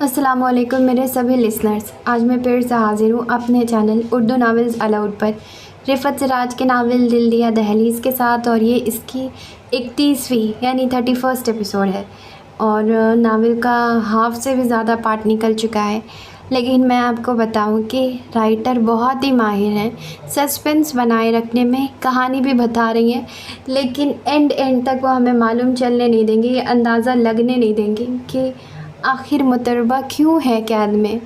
السلام علیکم میرے سبھی لسنرز، آج میں پھر سے حاضر ہوں اپنے چینل اردو ناولز الاؤڈ پر رفعت سراج کے ناول دل دیا دہلیز کے ساتھ، اور یہ اس کی 31ویں یعنی 31 ایپیسوڈ ہے اور ناول کا ہاف سے بھی زیادہ پارٹ نکل چکا ہے۔ لیکن میں آپ کو بتاؤں کہ رائٹر بہت ہی ماہر ہیں، سسپنس بنائے رکھنے میں، کہانی بھی بتا رہی ہیں، لیکن اینڈ تک وہ ہمیں معلوم چلنے نہیں دیں گے، یہ اندازہ لگنے نہیں دیں گے کہ آخر متربہ کیوں ہے قید میں۔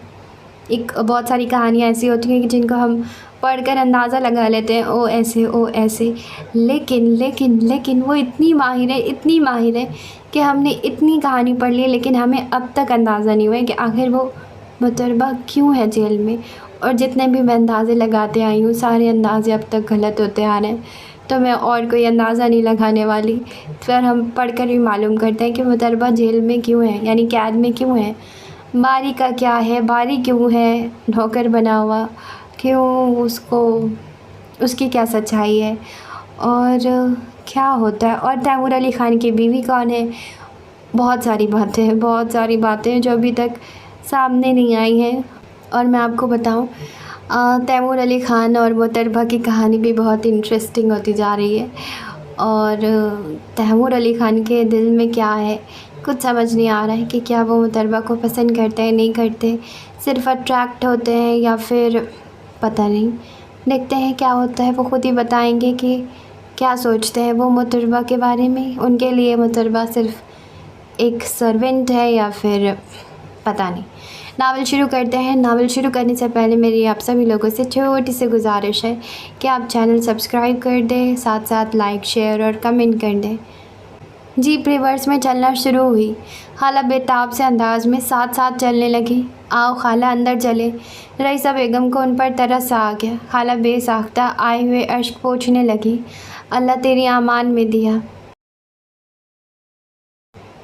بہت ساری کہانیاں ایسی ہوتی ہیں کہ جن کو ہم پڑھ کر اندازہ لگا لیتے ہیں، او ایسے او ایسے، لیکن وہ اتنی ماہر ہے کہ ہم نے اتنی کہانی پڑھ لی لیکن ہمیں اب تک اندازہ نہیں ہوا ہے کہ آخر وہ متربہ کیوں ہے جیل میں۔ اور جتنے بھی میں اندازے لگاتے آئی ہوں، سارے اندازے اب تک غلط ہوتے آ رہے ہیں، تو میں اور کوئی اندازہ نہیں لگانے والی۔ پھر ہم پڑھ کر بھی معلوم کرتے ہیں کہ متربہ جیل میں کیوں ہے، یعنی قید میں کیوں ہے، باری کا کیا ہے، باری کیوں ہے نوکر بنا ہوا، کیوں اس کی کیا سچائی ہے اور کیا ہوتا ہے، اور تیمور علی خان کی بیوی کون ہے۔ بہت ساری باتیں جو ابھی تک سامنے نہیں آئی ہیں۔ اور میں آپ کو بتاؤں، تیمور علی خان اور متربہ کی کہانی بھی بہت انٹرسٹنگ ہوتی جا رہی ہے، اور تیمور علی خان کے دل میں کیا ہے کچھ سمجھ نہیں آ رہا ہے کہ کیا وہ متربہ کو پسند کرتے ہیں نہیں کرتے، صرف اٹریکٹ ہوتے ہیں یا پھر پتہ نہیں۔ دیکھتے ہیں کیا ہوتا ہے، وہ خود ہی بتائیں گے کہ کیا سوچتے ہیں وہ متربہ کے بارے میں۔ ان کے لیے متربہ صرف ایک سرونٹ ہے یا پھر پتہ نہیں۔ ناول شروع کرتے ہیں۔ ناول شروع کرنے سے پہلے میری آپ سبھی لوگوں سے چھوٹی سی گزارش ہے کہ آپ چینل سبسکرائب کر دیں، ساتھ لائک شیئر اور کمنٹ کر دیں۔ جیپ ریورس میں چلنا شروع ہوئی۔ خالہ بے تاب سے انداز میں ساتھ چلنے لگی۔ آؤ خالہ اندر چلے۔ رئیسہ بیگم کو ان پر ترس آ گیا۔ خالہ بے ساختہ آئے ہوئے اشک پوچھنے لگی، اللہ تیری امان میں دیا۔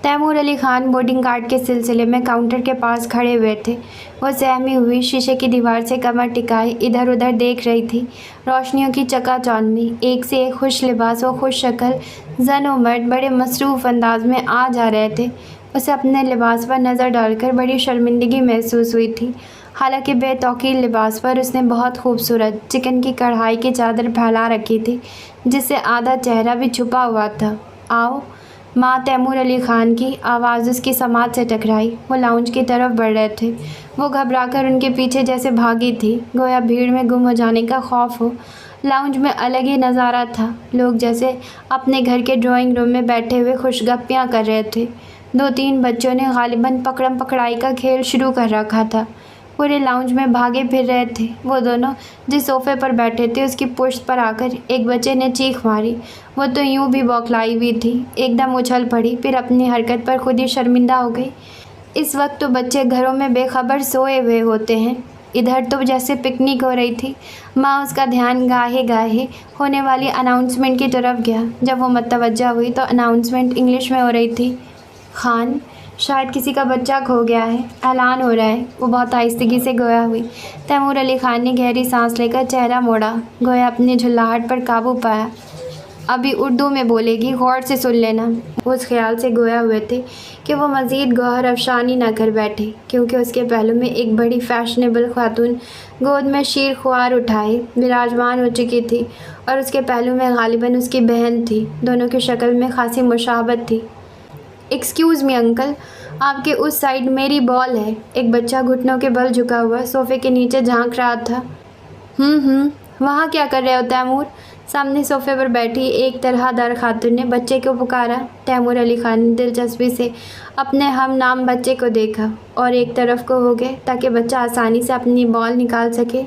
Timur Ali Khan boarding card کے سلسلے میں کاؤنٹر کے پاس کھڑے ہوئے تھے۔ وہ سہمی ہوئی شیشے کی دیوار سے کمر ٹکائے ادھر ادھر دیکھ رہی تھی۔ روشنیوں کی چکا چوند میں ایک سے ایک خوش لباس و خوش شکل زن و مرد بڑے مصروف انداز میں آ جا رہے تھے۔ اسے اپنے لباس پر نظر ڈال کر بڑی شرمندگی محسوس ہوئی تھی۔ حالانکہ بے توقیر لباس پر اس نے بہت خوبصورت چکن کی کڑھائی کی چادر پھیلا رکھی تھی جس سے آدھا چہرہ بھی چھپا ہوا تھا۔ آؤ ماں، تیمور علی خان کی آواز اس کی سماعت سے ٹکرائی۔ وہ لاؤنج کی طرف بڑھ رہے تھے۔ وہ گھبرا کر ان کے پیچھے جیسے بھاگی تھی، گویا بھیڑ میں گم ہو جانے کا خوف ہو۔ لاؤنج میں الگ ہی نظارہ تھا، لوگ جیسے اپنے گھر کے ڈرائنگ روم میں بیٹھے ہوئے خوش گپیاں کر رہے تھے۔ 2-3 بچوں نے غالباً پکڑم پکڑائی کا کھیل شروع کر رکھا تھا، پورے لاؤنج میں بھاگے پھر رہے تھے۔ وہ دونوں جس صوفے پر بیٹھے تھے اس کی پشت پر آ کر ایک بچے نے چیخ ماری۔ وہ تو یوں بھی بوکھلائی ہوئی تھی، ایک دم اچھل پڑی، پھر اپنی حرکت پر خود ہی شرمندہ ہو گئی۔ اس وقت تو بچے گھروں میں بے خبر سوئے ہوئے ہوتے ہیں، ادھر تو جیسے پکنک ہو رہی تھی۔ ماں، اس کا دھیان گاہے ہونے والی اناؤنسمنٹ کی طرف گیا۔ جب وہ متوجہ ہوئی تو اناؤنسمنٹ انگلش میں ہو رہی تھی۔ خان، شاید کسی کا بچہ کھو گیا ہے، اعلان ہو رہا ہے۔ وہ بہت آہستگی سے گویا ہوئی۔ تیمور علی خان نے گہری سانس لے کر چہرہ موڑا، گویا اپنی جھلاہٹ پر قابو پایا۔ ابھی اردو میں بولے گی، غور سے سن لینا۔ وہ اس خیال سے گویا ہوئے تھے کہ وہ مزید گوہر افشانی نہ کر بیٹھے، کیونکہ اس کے پہلو میں ایک بڑی فیشنیبل خاتون گود میں شیر خوار اٹھائے براجمان ہو چکی تھی، اور اس کے پہلو میں غالباً اس کی بہن تھی۔ دونوں کی شکل میں خاصی مشابہت تھی۔ ایکسکیوز می انکل، آپ کے اس سائڈ میری بال ہے۔ ایک بچہ گھٹنوں کے بل جھکا ہوا صوفے کے نیچے جھانک رہا تھا۔ وہاں کیا کر رہے ہو تیمور؟ سامنے صوفے پر بیٹھی ایک طرح دار خاتون نے بچے کو پکارا۔ تیمور علی خان نے دلچسپی سے اپنے ہم نام بچے کو دیکھا اور ایک طرف کو ہو گئے تاکہ بچہ آسانی سے اپنی بال نکال سکے۔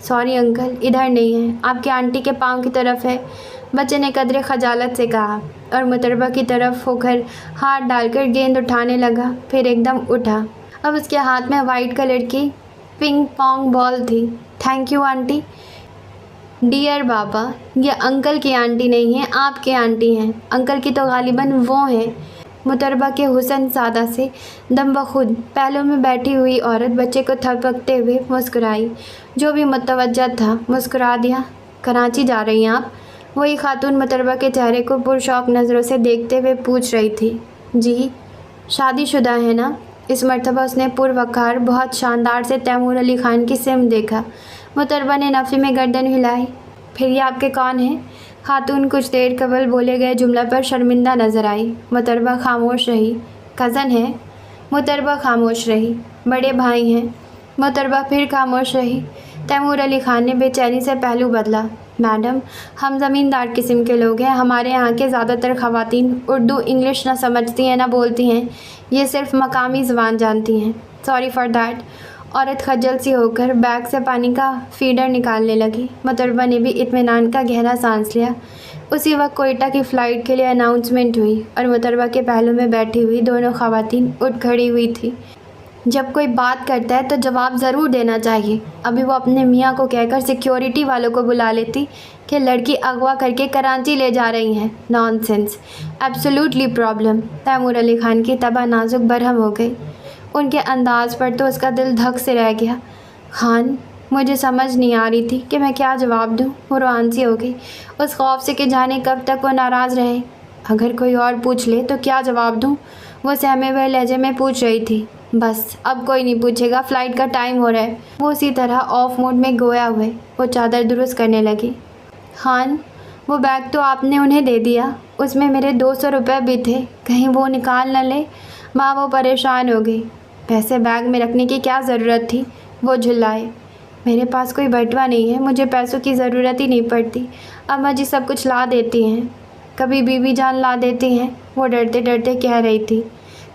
سوری انکل، ادھر نہیں ہے، آپ کی آنٹی کے پاؤں کی طرف ہے، بچے نے قدرے خجالت سے کہا، اور متربہ کی طرف ہو کر ہاتھ ڈال کر گیند اٹھانے لگا، پھر ایک دم اٹھا۔ اب اس کے ہاتھ میں وائٹ کلر کی پنگ پونگ بال تھی۔ Thank you aunty. ڈیئر بابا، یہ انکل کی آنٹی نہیں ہے، آپ کی آنٹی ہیں۔ انکل کی تو غالباً وہ ہیں۔ متربہ کے حسن سادہ سے دم بخود پہلو میں بیٹھی ہوئی عورت بچے کو تھپکتے ہوئے مسکرائی۔ جو بھی متوجہ تھا مسکرا دیا۔ کراچی جا رہی ہیں آپ؟ وہی خاتون متربہ کے چہرے کو پرشوق نظروں سے دیکھتے ہوئے پوچھ رہی تھی۔ جی، شادی شدہ ہے نا؟ इस मर्तबा उसने पुरवकार बहुत शानदार से तैमूर अली ख़ान की सिम देखा। मुतरबा ने नफ़ी में गर्दन हिलाई। फिर ये आपके कौन हैं? खातून कुछ देर कबल बोले गए जुमला पर शर्मिंदा नज़र आई। मुतरबा खामोश रही। कज़न है? मुतरबा खामोश रही। बड़े भाई हैं। मुतरबा फिर खामोश रही। तैमूर अली ख़ान ने बेचैनी से पहलू बदला। मैडम, हम ज़मींदार किस्म के लोग हैं। हमारे यहाँ के ज़्यादातर ख़वातीन उर्दू इंग्लिश ना समझती हैं ना बोलती हैं। ये सिर्फ मकामी ज़बान जानती हैं। Sorry for that. औरत खज्जल सी होकर बैग से पानी का फीडर निकालने लगी। मुतरबा ने भी इत्मीनान का गहरा सांस लिया। उसी वक्त कोयटा की फ़्लाइट के लिए अनाउंसमेंट हुई और मुतरबा के पहलू में बैठी हुई दोनों ख़वातीन उठ खड़ी हुई थी। जब कोई बात करता है तो जवाब ज़रूर देना चाहिए। अभी वो अपने मियाँ को कहकर सिक्योरिटी वालों को बुला लेती कि लड़की अगवा करके कराची ले जा रही हैं। Nonsense, absolutely problem. Taimur Ali Khan की तबा नाजुक बरहम हो गई। उनके अंदाज़ पर तो उसका दिल धक से रह गया। खान, मुझे समझ नहीं आ रही थी कि मैं क्या जवाब दूँ। वो रुआन सी हो गई, उस खौफ से कि जाने कब तक वो नाराज़ रहे। अगर कोई और पूछ ले तो क्या जवाब दूँ? वो सहमे हुए लहजे में पूछ रही थी। बस अब कोई नहीं पूछेगा, फ़्लाइट का टाइम हो रहा है। वो उसी तरह ऑफ मोड में गोया हुए वो चादर दुरुस्त करने लगी। खान, वो बैग तो आपने उन्हें दे दिया। उसमें मेरे 200 रुपये भी थे, कहीं वो निकाल न ले। माँ वो परेशान हो गई। पैसे बैग में रखने की क्या ज़रूरत थी? वो झुल्लाए। मेरे पास कोई बटुआ नहीं है, मुझे पैसों की ज़रूरत ही नहीं पड़ती। अम्मा जी सब कुछ ला देती हैं, कभी बीबी जान ला देती हैं। वो डरते डरते कह रही थी।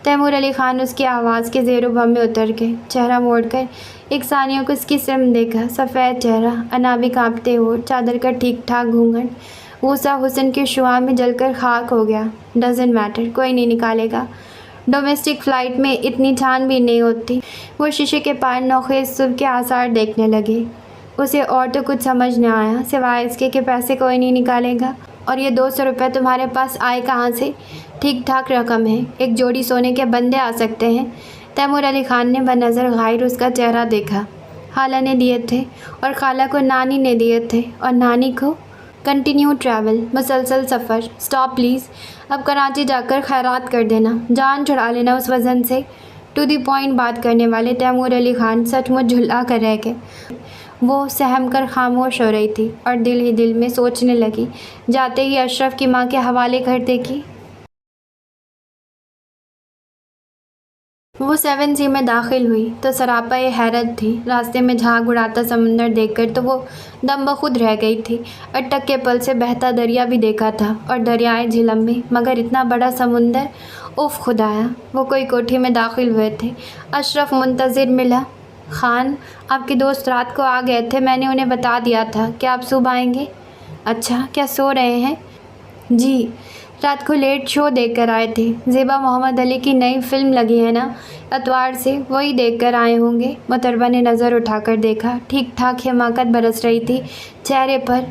तैमूर अली ख़ान उसकी आवाज़ के ज़ेरो बम में उतर गए। चेहरा मोड़कर एक सानियों को उसकी सिम देखा। सफ़ेद चेहरा, अनाबी कांपते हुए, चादर का ठीक ठाक घूंघट, वो सा हुस्न के शुआ में जलकर खाक हो गया। डजेंट मैटर, कोई नहीं निकालेगा। डोमेस्टिक फ़्लाइट में इतनी छानबीन नहीं होती। वो शीशे के पार नौखेज़ सुबह के आसार देखने लगे। उसे और तो कुछ समझ न आया सिवाय इसके कि पैसे कोई नहीं निकालेगा। और ये 200 रुपये तुम्हारे पास आए कहाँ से? ठीक ठाक रकम है, एक जोड़ी सोने के बंदे आ सकते हैं। तैमूर अली ख़ान ने बनज़र गायर उसका चेहरा देखा। खाला ने दिए थे और खाला को नानी ने दिए थे और नानी को कंटिन्यू ट्रैवल, मुसलसल सफ़र। स्टॉप प्लीज़, अब कराची जाकर खैरात कर देना, जान छुड़ा लेना उस वज़न से। टू दी पॉइंट बात करने वाले तैमूर अली ख़ान सचमुच झुल्ला कर रह गए। वो सहम कर खामोश हो रही थी और दिल ही दिल में सोचने लगी, जाते ही अशरफ की माँ के हवाले कर देगी। वो 7C में दाखिल हुई तो सरापा ये हैरत थी। रास्ते में झाग उड़ाता समंदर देखकर तो वो दम बखुद रह गई थी। अटक के पल से बहता दरिया भी देखा था और दरियाए झिलम में, मगर इतना बड़ा समुंदर, उफ खुदाया। वो कोई कोठी में दाखिल हुए थे। अशरफ मुंतज़िर मिला। खान, आपके दोस्त रात को आ गए थे, मैंने उन्हें बता दिया था कि आप सुबह आएंगे। अच्छा, क्या सो रहे हैं? जी, रात को लेट शो देख कर आए थे। ज़ेबा मोहम्मद अली की नई फ़िल्म लगी है ना, अतवार से, वही देख कर आए होंगे। मुतरबा ने नज़र उठाकर देखा। ठीक ठाक हिमाकत बरस रही थी चेहरे पर।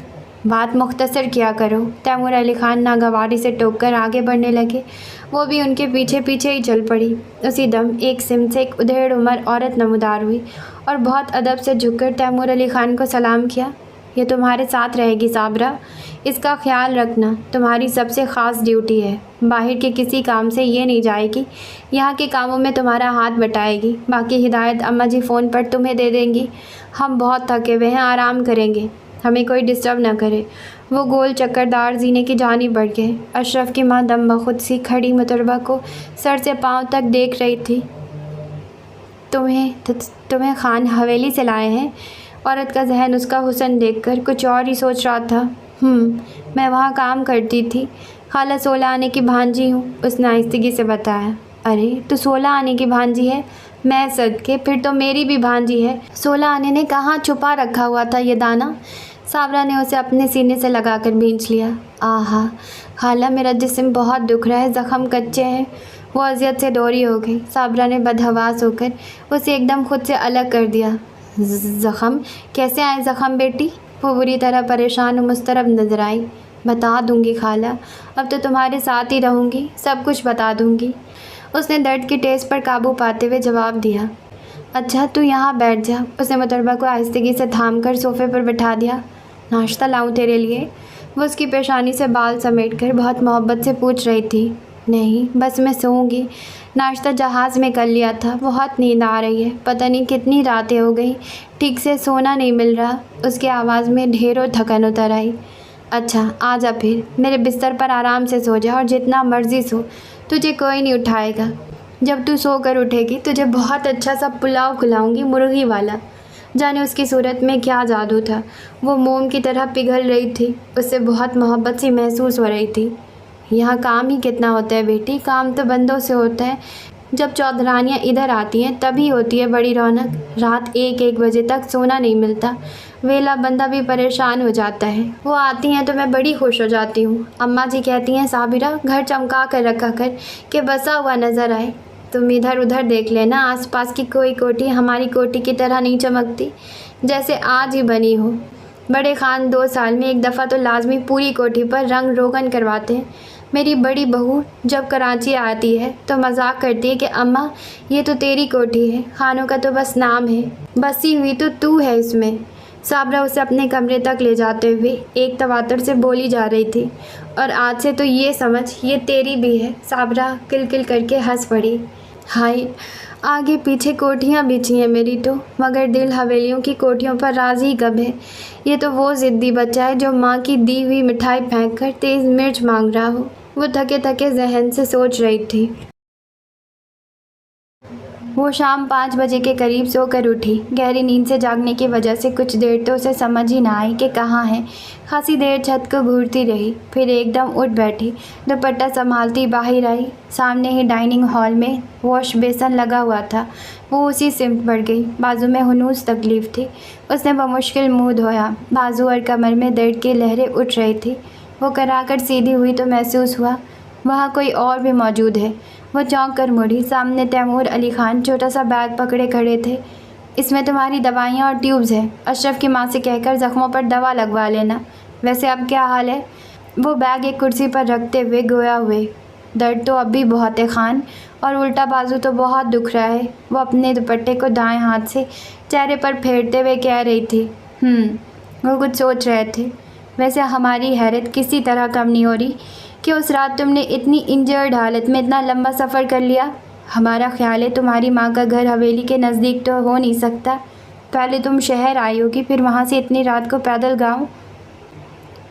बात मुख्तसर किया करो। तैमूर अली ख़ान नागवारी से टोककर आगे बढ़ने लगे। वो भी उनके पीछे पीछे ही चल पड़ी। उसी दम एक सिम से एक उधेड़ उम्र औरत नमूदार हुई और बहुत अदब से झुककर तैमूर अली ख़ान को सलाम किया। ये तुम्हारे साथ रहेगी साबरा, इसका ख्याल रखना, तुम्हारी सबसे ख़ास ड्यूटी है। बाहर के किसी काम से ये नहीं जाएगी, यहाँ के कामों में तुम्हारा हाथ बटाएगी। बाकी हिदायत अम्मा जी फ़ोन पर तुम्हें दे देंगी। हम बहुत थके हुए हैं, आराम करेंगे, हमें कोई डिस्टर्ब ना करे। वो गोल चक्करदार जीने की जानिब बढ़ गए। अशरफ की माँ दम बखुद सी खड़ी मुतरबा को सर से पाँव तक देख रही थी। तुम्हें खान हवेली से लाए हैं? औरत का जहन उसका हुस्न देखकर कुछ और ही सोच रहा था। मैं वहाँ काम करती थी, खाला 16 आने की भांजी हूँ, उसने आहिस्तगी से बताया। अरे तो 16 आने की भांजी है? मैं सदके, फिर तो मेरी भी भांजी है। 16 आने ने कहाँ छुपा रखा हुआ था ये दाना? साबरा ने उसे अपने सीने से लगाकर भींच लिया। आहा खाला, मेरा जिस्म बहुत दुख रहा है, ज़ख़म कच्चे हैं। वो अजियत से दोरी हो गई। साबरा ने बदहवास होकर उसे एकदम खुद से अलग कर दिया। ज़ख़म? कैसे आए ज़ख़म बेटी? वो बुरी तरह परेशान और मुस्तरब नज़र आई। बता दूंगी खाला, अब तो तुम्हारे साथ ही रहूँगी, सब कुछ बता दूंगी। उसने दर्द की टेस पर काबू पाते हुए जवाब दिया। अच्छा तू यहाँ बैठ जा। उसने मुतरबा को आहिस्तगी से थाम कर सोफ़े पर बिठा दिया। नाश्ता लाऊं तेरे लिए? वो उसकी पेशानी से बाल समेट कर बहुत मोहब्बत से पूछ रही थी। नहीं, बस मैं सोऊंगी, नाश्ता जहाज़ में कर लिया था। बहुत नींद आ रही है, पता नहीं कितनी रातें हो गई, ठीक से सोना नहीं मिल रहा। उसकी आवाज़ में ढेरों थकन उतर आई। अच्छा आ जा, फिर मेरे बिस्तर पर आराम से सो जा और जितना मर्जी सो, तुझे कोई नहीं उठाएगा। जब तू सो कर उठेगी तुझे बहुत अच्छा सा पुलाव खिलाऊंगी, मुर्गी वाला। जाने उसकी सूरत में क्या जादू था, वो मोम की तरह पिघल रही थी। उससे बहुत मोहब्बत सी महसूस हो रही थी। यहाँ काम ही कितना होता है बेटी, काम तो बंदों से होता है। जब चौधरानियाँ इधर आती हैं तभी होती है बड़ी रौनक। रात 1-1 बजे तक सोना नहीं मिलता, वेला बंदा भी परेशान हो जाता है। वो आती हैं तो मैं बड़ी खुश हो जाती हूँ। अम्मा जी कहती हैं साबिरा घर चमका कर रखा कर कि बसा हुआ नज़र आए। तुम इधर उधर देख लेना, आसपास की कोई कोठी हमारी कोठी की तरह नहीं चमकती, जैसे आज ही बनी हो। बड़े खान 2 साल में एक दफ़ा तो लाजमी पूरी कोठी पर रंग रोगन करवाते हैं। मेरी बड़ी बहू जब कराची आती है तो मजाक करती है कि अम्मा ये तो तेरी कोठी है, खानों का तो बस नाम है, बसी हुई तो तू है इसमें। साबरा उसे अपने कमरे तक ले जाते हुए एक तवातर से बोली जा रही थी, और आज से तो ये समझ ये तेरी भी है। साबरा किलकिल करके हंस पड़ी। हाय, आगे पीछे कोठियाँ बिछी हैं मेरी तो, मगर दिल हवेलियों की कोठियों पर राज़ी कब है। ये तो वो ज़िद्दी बच्चा है जो माँ की दी हुई मिठाई फेंक कर तेज़ मिर्च मांग रहा हो। वो थके थके जहन से सोच रही थी। वो शाम 5 बजे के करीब सोकर उठी। गहरी नींद से जागने की वजह से कुछ देर तो उसे समझ ही ना आई कि कहाँ है। खासी देर छत को घूरती रही, फिर एकदम उठ बैठी। दुपट्टा संभालती बाहर आई। सामने ही डाइनिंग हॉल में वॉश बेसन लगा हुआ था, वो उसी सिमट पड़ गई। बाजू में हुनूस तकलीफ़ थी, उसने बमुश्किल मुँह धोया। बाजू और कमर में दर्द की लहरें उठ रही थी। वो कराकर सीधी हुई तो महसूस हुआ वहाँ कोई और भी मौजूद है। वो चौंक कर मुड़ी। सामने तैमूर अली खान छोटा सा बैग पकड़े खड़े थे। इसमें तुम्हारी दवाइयाँ और ट्यूब्स हैं, अशरफ की माँ से कहकर ज़ख्मों पर दवा लगवा लेना। वैसे अब क्या हाल है? वो बैग एक कुर्सी पर रखते हुए गोया हुए। दर्द तो अब भी बहुत है खान, और उल्टा बाजू तो बहुत दुख रहा है। वो अपने दुपट्टे को दाएं हाथ से चेहरे पर फेरते हुए कह रही थी। वो कुछ सोच रहे थे। वैसे हमारी हैरत किसी तरह कम नहीं हो रही कि उस रात तुमने इतनी इंजर्ड हालत में इतना लंबा सफ़र कर लिया। हमारा ख्याल है तुम्हारी माँ का घर हवेली के नज़दीक तो हो नहीं सकता। पहले तुम शहर आई होगी, फिर वहाँ से इतनी रात को पैदल गाँव।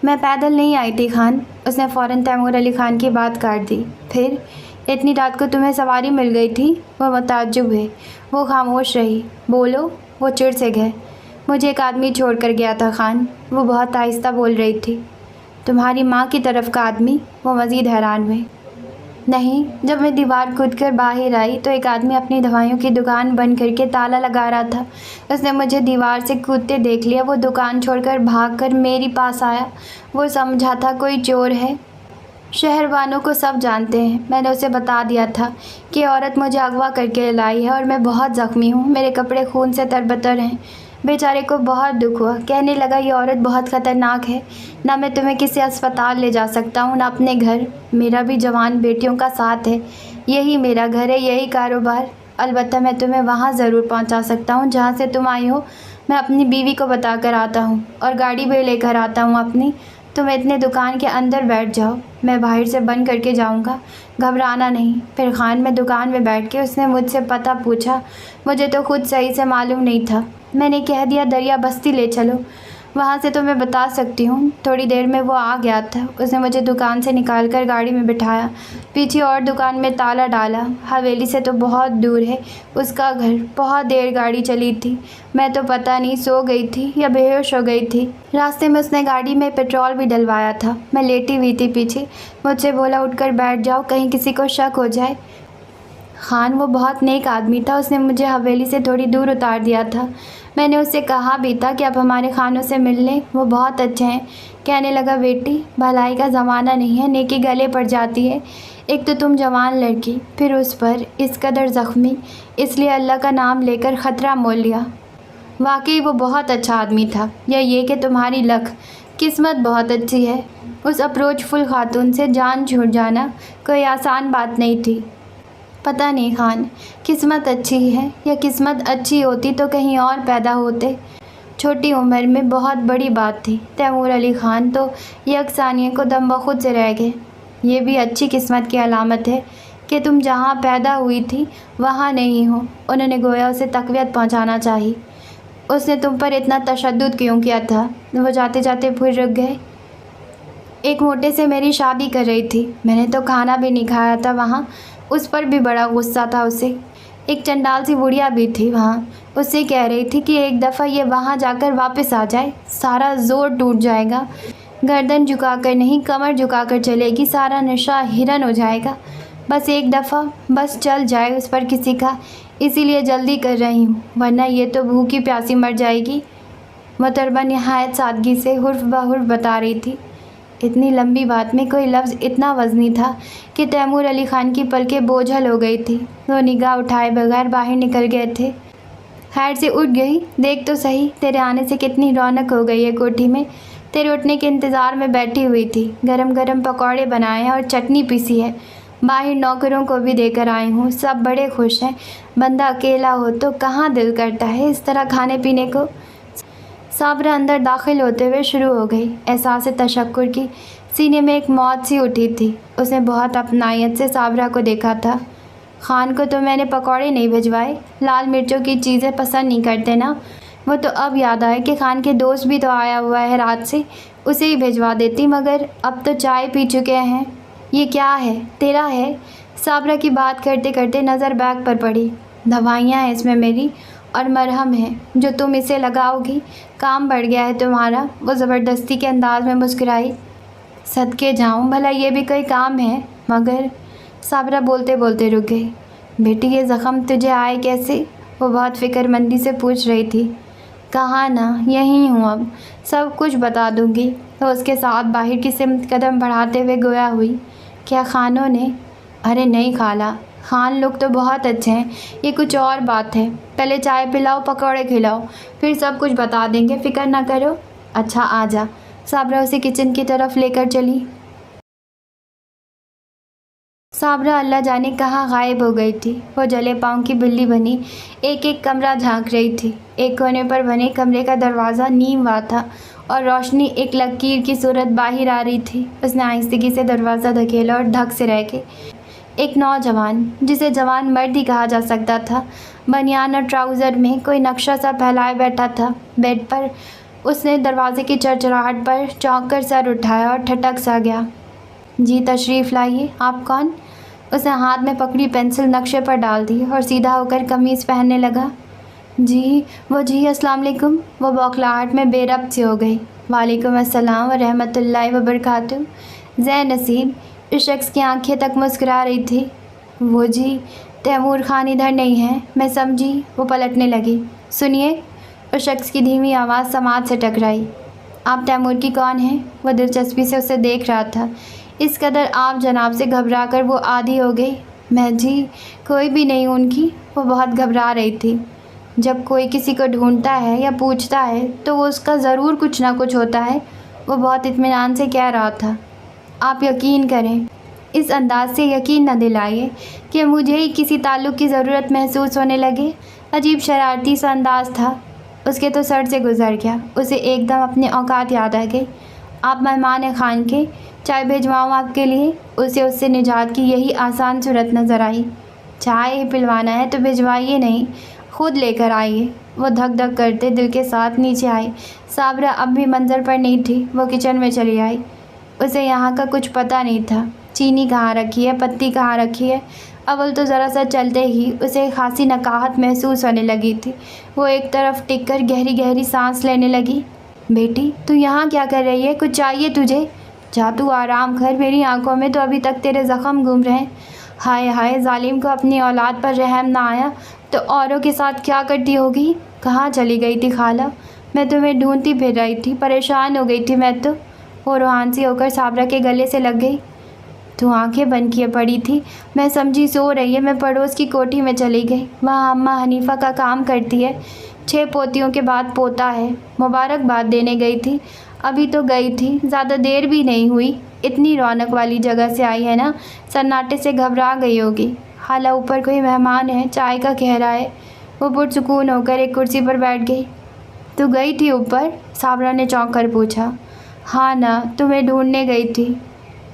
मैं पैदल नहीं आई थी खान, उसने फ़ौरन तैमूर अली खान की बात काट दी। फिर इतनी रात को तुम्हें सवारी मिल गई थी? वह मुताज्जुब है। वो खामोश रही। बोलो, वो चिढ़ से गए। मुझे एक आदमी छोड़ कर गया था खान, वो बहुत आहिस्ता बोल रही थी। तुम्हारी माँ की तरफ का आदमी? वो मज़ीद हैरान हुए। नहीं, जब मैं दीवार कूद कर बाहर आई तो एक आदमी अपनी दवाइयों की दुकान बंद करके ताला लगा रहा था। उसने मुझे दीवार से कूदते देख लिया। वो दुकान छोड़कर भागकर मेरे पास आया। वो समझा था कोई चोर है। शहर वालों को सब जानते हैं। मैंने उसे बता दिया था कि औरत मुझे अगवा करके लाई है और मैं बहुत ज़ख्मी हूँ, मेरे कपड़े खून से तरबतर हैं। बेचारे को बहुत दुख हुआ। कहने लगा ये औरत बहुत ख़तरनाक है, ना मैं तुम्हें किसी अस्पताल ले जा सकता हूँ ना अपने घर। मेरा भी जवान बेटियों का साथ है, यही मेरा घर है, यही कारोबार। अलबत्ता मैं तुम्हें वहाँ ज़रूर पहुँचा सकता हूँ जहाँ से तुम आई हो। मैं अपनी बीवी को बता कर आता हूँ और गाड़ी भी लेकर आता हूँ अपनी। तुम इतने दुकान के अंदर बैठ जाओ, मैं बाहर से बंद करके जाऊँगा, घबराना नहीं। फिर खान में दुकान में बैठ के उसने मुझसे पता पूछा। मुझे तो खुद सही से मालूम नहीं था। मैंने कह दिया दरिया बस्ती ले चलो, वहाँ से तो मैं बता सकती हूँ। थोड़ी देर में वो आ गया था। उसने मुझे दुकान से निकालकर गाड़ी में बिठाया, पीछे और दुकान में ताला डाला। हवेली से तो बहुत दूर है उसका घर। बहुत देर गाड़ी चली थी। मैं तो पता नहीं सो गई थी या बेहोश हो गई थी। रास्ते में उसने गाड़ी में पेट्रोल भी डलवाया था। मैं लेटी हुई थी पीछे। मुझसे बोला उठकर बैठ जाओ, कहीं किसी को शक हो जाए। खान वो बहुत नेक आदमी था। उसने मुझे हवेली से थोड़ी दूर उतार दिया था। मैंने उससे कहा भी था कि अब हमारे खानों से मिल लें, वो बहुत अच्छे हैं। कहने लगा बेटी, भलाई का ज़माना नहीं है, नेकी गले पड़ जाती है। एक तो तुम जवान लड़की, फिर उस पर इस कदर ज़ख्मी, इसलिए अल्लाह का नाम लेकर ख़तरा मोल लिया। वाकई वो बहुत अच्छा आदमी था, या ये कि तुम्हारी लक किस्मत बहुत अच्छी है। उस अप्रोचफुल खातून से जान छूट जाना कोई आसान बात नहीं थी। पता नहीं खान, किस्मत अच्छी है या किस्मत अच्छी होती तो कहीं और पैदा होते। छोटी उम्र में बहुत बड़ी बात थी। तैमूर अली खान तो यकसानिये को दम बखुद से रह गए। ये भी अच्छी किस्मत की अलामत है کہ تم جہاں پیدا ہوئی تھی وہاں نہیں ہو۔ انہوں نے گویا اسے تقویت پہنچانا چاہی۔ اس نے تم پر اتنا تشدد کیوں کیا تھا؟ وہ جاتے جاتے پھر رک گئے۔ ایک موٹے سے میری شادی کر رہی تھی، میں نے تو کھانا بھی نہیں کھایا تھا وہاں۔ اس پر بھی بڑا غصہ تھا اسے۔ ایک چنڈال سی بڑھیا بھی تھی وہاں، اس سے کہہ رہی تھی کہ ایک دفعہ یہ وہاں جا کر واپس آ جائے، سارا زور ٹوٹ جائے گا۔ گردن جھکا کر نہیں، کمر جھکا کر چلے گی، سارا نشہ ہرن ہو جائے گا۔ بس ایک دفعہ بس چل جائے اس پر کسی کا، اسی لیے جلدی کر رہی ہوں، ورنہ یہ تو بھوکی پیاسی مر جائے گی۔ محترمہ نہایت سادگی سے حرف بحرف بتا رہی تھی۔ اتنی لمبی بات میں کوئی لفظ اتنا وزنی تھا کہ تیمور علی خان کی پلکیں بوجھل ہو گئی تھی۔ وہ نگاہ اٹھائے بغیر باہر نکل گئے تھے۔ خیر سے اٹھ گئی؟ دیکھ تو صحیح، تیرے آنے سے کتنی رونق ہو گئی ہے کوٹھی میں۔ تیرے اٹھنے کے انتظار میں بیٹھی ہوئی تھی، گرم گرم پکوڑے بنائے ہیں اور چٹنی پیسی ہے، باہر نوکروں کو بھی دے کر آئی ہوں، سب بڑے خوش ہیں۔ بندہ اکیلا ہو تو کہاں دل کرتا ہے اس طرح کھانے پینے کو۔ صابرہ اندر داخل ہوتے ہوئے شروع ہو گئی۔ احساس تشکر کی سینے میں ایک موت سی اٹھی تھی۔ اس نے بہت اپنائیت سے صابرہ کو دیکھا تھا۔ خان کو تو میں نے پکوڑے نہیں بھجوائے، لال مرچوں کی چیزیں پسند نہیں کرتے نا۔ وہ تو اب یاد آئے کہ خان کے دوست بھی تو آیا ہوا ہے رات سے، اسے ہی بھجوا دیتی، مگر اب تو چائے پی چکے ہیں۔ یہ کیا ہے؟ تیرا ہے؟ صابرہ کی بات کرتے کرتے نظر بیگ پر پڑی۔ دوائیاں ہیں اس میں میری، اور مرہم ہے جو تم اسے لگاؤ گی، کام بڑھ گیا ہے تمہارا۔ وہ زبردستی کے انداز میں مسکرائی۔ صدقے جاؤں، بھلا یہ بھی کوئی کام ہے؟ مگر صابرہ بولتے بولتے رک گئی۔ بیٹی یہ زخم تجھے آئے کیسے؟ وہ بہت فکر مندی سے پوچھ رہی تھی۔ کہاں نا، یہیں ہوں، اب سب کچھ بتا دوں گی۔ وہ اس کے ساتھ باہر کی سمت قدم بڑھاتے ہوئے گویا ہوئی۔ کیا خانوں نے؟ ارے نہیں خالہ، خان لوگ تو بہت اچھے ہیں، یہ کچھ اور بات ہے۔ پہلے چائے پلاؤ، پکوڑے کھلاؤ، پھر سب کچھ بتا دیں گے، فکر نہ کرو۔ اچھا آ جا۔ صابرہ اسے کچن کی طرف لے کر چلی۔ صابرہ اللہ جانے کہاں غائب ہو گئی تھی۔ وہ جلے پاؤں کی بلی بنی ایک ایک کمرہ جھانک رہی تھی۔ ایک کونے پر بنے کمرے کا دروازہ نیم وا تھا اور روشنی ایک لکیر کی صورت باہر آ رہی تھی۔ اس نے آہستگی سے دروازہ دھکیلا اور دھک سے رہ کے ایک نوجوان، جسے جوان مرد ہی کہا جا سکتا تھا، بنیان اور ٹراؤزر میں کوئی نقشہ سا پھیلائے بیٹھا تھا بیڈ پر۔ اس نے دروازے کی چرچراہٹ پر چونک کر سر اٹھایا اور ٹھٹک سا گیا۔ جی تشریف لائیے، آپ کون؟ اس نے ہاتھ میں پکڑی پینسل نقشے پر ڈال دی اور سیدھا ہو کر قمیص پہننے لگا۔ جی السلام علیکم۔ وہ بوکھلاہٹ میں بے ربط سی ہو گئی۔ وعلیکم السلام ورحمۃ اللہ وبرکاتہ۔ زین نصیب اس شخص کی آنکھیں تک مسکرا رہی تھی۔ وہ جی تیمور خان ادھر نہیں ہیں، میں سمجھی۔ وہ پلٹنے لگی۔ سنیے، اس شخص کی دھیمی آواز سماعت سے ٹکرائی۔ آپ تیمور کی کون ہیں؟ وہ دلچسپی سے اسے دیکھ رہا تھا۔ اس قدر آپ جناب سے گھبرا کر وہ آدھی ہو گئی۔ میں جی کوئی بھی نہیں ان کی۔ وہ بہت گھبرا رہی تھی۔ جب کوئی کسی کو ڈھونڈتا ہے یا پوچھتا ہے تو وہ اس کا ضرور کچھ نہ کچھ ہوتا ہے۔ وہ بہت اطمینان سے کہہ رہا تھا۔ آپ یقین کریں، اس انداز سے یقین نہ دلائیے کہ مجھے ہی کسی تعلق کی ضرورت محسوس ہونے لگے۔ عجیب شرارتی سا انداز تھا۔ اس کے تو سر سے گزر گیا۔ اسے ایک دم اپنے اوقات یاد آ گئی۔ آپ مہمان ہیں خان کے، چائے بھیجواؤں آپ کے لیے؟ اسے اس سے نجات کی یہی آسان صورت نظر آئی۔ چائے ہی پلوانا ہے تو بھجوائیے نہیں، خود لے کر آئیے۔ وہ دھک دھک کرتے دل کے ساتھ نیچے آئی۔ صابرہ اب بھی منظر پر نہیں تھی۔ وہ کچن میں چلی آئی۔ اسے یہاں کا کچھ پتہ نہیں تھا، چینی کہاں رکھی ہے، پتی کہاں رکھی ہے۔ اول تو ذرا سا چلتے ہی اسے خاصی نقاہت محسوس ہونے لگی تھی۔ وہ ایک طرف ٹک کر گہری گہری سانس لینے لگی۔ بیٹی تو یہاں کیا کر رہی ہے؟ کچھ چاہیے تجھے؟ جا تو آرام کر، میری آنکھوں میں تو ابھی تک تیرے زخم گھوم رہے ہیں۔ ہائے ہائے، ظالم کو اپنی اولاد پر رحم نہ آیا تو اوروں کے ساتھ کیا کرتی ہوگی؟ کہاں چلی گئی تھی خالہ؟ میں تمہیں ڈھونڈتی پھر رہی تھی، پریشان ہو گئی تھی میں تو۔ وہ روحان سی ہو کر صابرہ کے گلے سے لگ گئی۔ تو آنکھیں بند کیے پڑی تھی، میں سمجھی سو رہی ہے۔ میں پڑوس کی کوٹھی میں چلی گئی، وہاں اماں حنیفہ کا کام کرتی ہے، 6 پوتیوں کے بعد پوتا ہے، مبارکباد دینے گئی تھی۔ ابھی تو گئی تھی، زیادہ دیر بھی نہیں ہوئی۔ اتنی رونق والی جگہ سے آئی ہے نا، سناٹے سے گھبرا گئی ہوگی۔ خالہ اوپر کوئی مہمان ہے، چائے کا کہہ رہا ہے۔ وہ پرسکون ہو کر ایک کرسی پر بیٹھ گئی۔ تو گئی تھی اوپر؟ صابرہ نے چونک کر پوچھا۔ ہاں نا، تمہیں ڈھونڈنے گئی تھی۔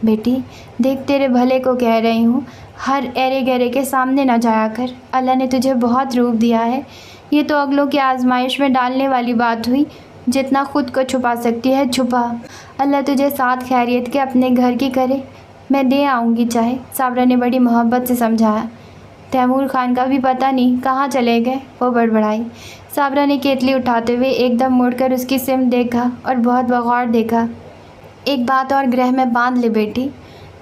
بیٹی دیکھ، تیرے بھلے کو کہہ رہی ہوں، हर एरे गहरे के सामने न जाया कर। अल्लाह ने तुझे बहुत रूप दिया है। ये तो अगलों की आजमाइश में डालने वाली बात हुई। जितना खुद को छुपा सकती है छुपा। अल्लाह तुझे साथ खैरियत के अपने घर की करे। मैं दे आऊँगी चाय, साबरा ने बड़ी मोहब्बत से समझाया। तैमूर खान का भी पता नहीं कहाँ चले गए, वो बड़बड़ाई। साबरा ने केतली उठाते हुए एकदम मुड़कर उसकी सिम देखा और बहुत बगौर देखा। एक बात और ग्रह में बांध ले बेटी,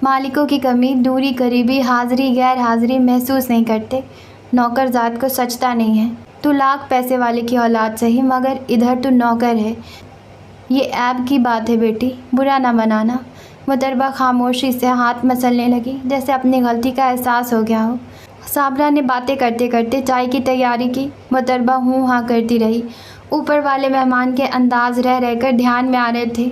मालिकों की कमी, दूरी, करीबी, हाज़िरी, गैर हाज़िरी महसूस नहीं करते। नौकरजात को सचता नहीं है। तू लाख पैसे वाले की औलाद सही, मगर इधर तू नौकर है। ये ऐब की बात है बेटी, बुरा ना बनाना। मुतरबा खामोशी से हाथ मसलने लगी, जैसे अपनी गलती का एहसास हो गया हो। साबरा ने बातें करते करते चाय की तैयारी की। मुतरबा हूँ हाँ करती रही। ऊपर वाले मेहमान के अंदाज रह रहकर ध्यान में आ रहे थे।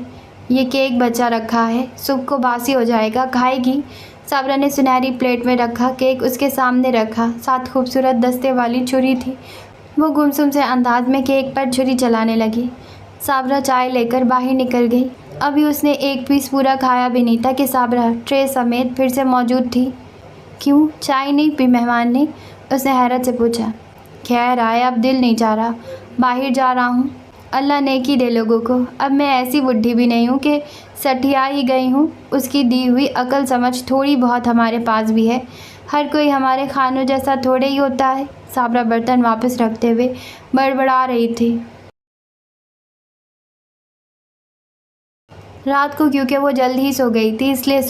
ये केक बचा रखा है, सुबह को बासी हो जाएगा, खाएगी? साबरा ने सुनहरी प्लेट में रखा केक उसके सामने रखा। साथ खूबसूरत दस्ते वाली छुरी थी। वो गुमसुम से अंदाज में केक पर छुरी चलाने लगी। साबरा चाय लेकर बाहर निकल गई। अभी उसने एक पीस पूरा खाया भी नहीं था कि साबरा ट्रे समेत फिर से मौजूद थी। क्यों चाय नहीं पी मेहमान ने? उसने हैरत से पूछा। खैर आए, अब दिल नहीं चाह रहा, बाहर जा रहा हूँ। अल्लाह नेकी दे लोगों को। अब मैं ऐसी बुढ़ी भी नहीं हूँ कि सठिया ही गई हूँ। उसकी दी हुई अकल समझ थोड़ी बहुत हमारे पास भी है। हर कोई हमारे खानों जैसा थोड़े ही होता है। साबरा बर्तन वापस रखते हुए बड़बड़ा रही थी। रात को क्योंकि वो जल्द ही सो गई थी, इसलिए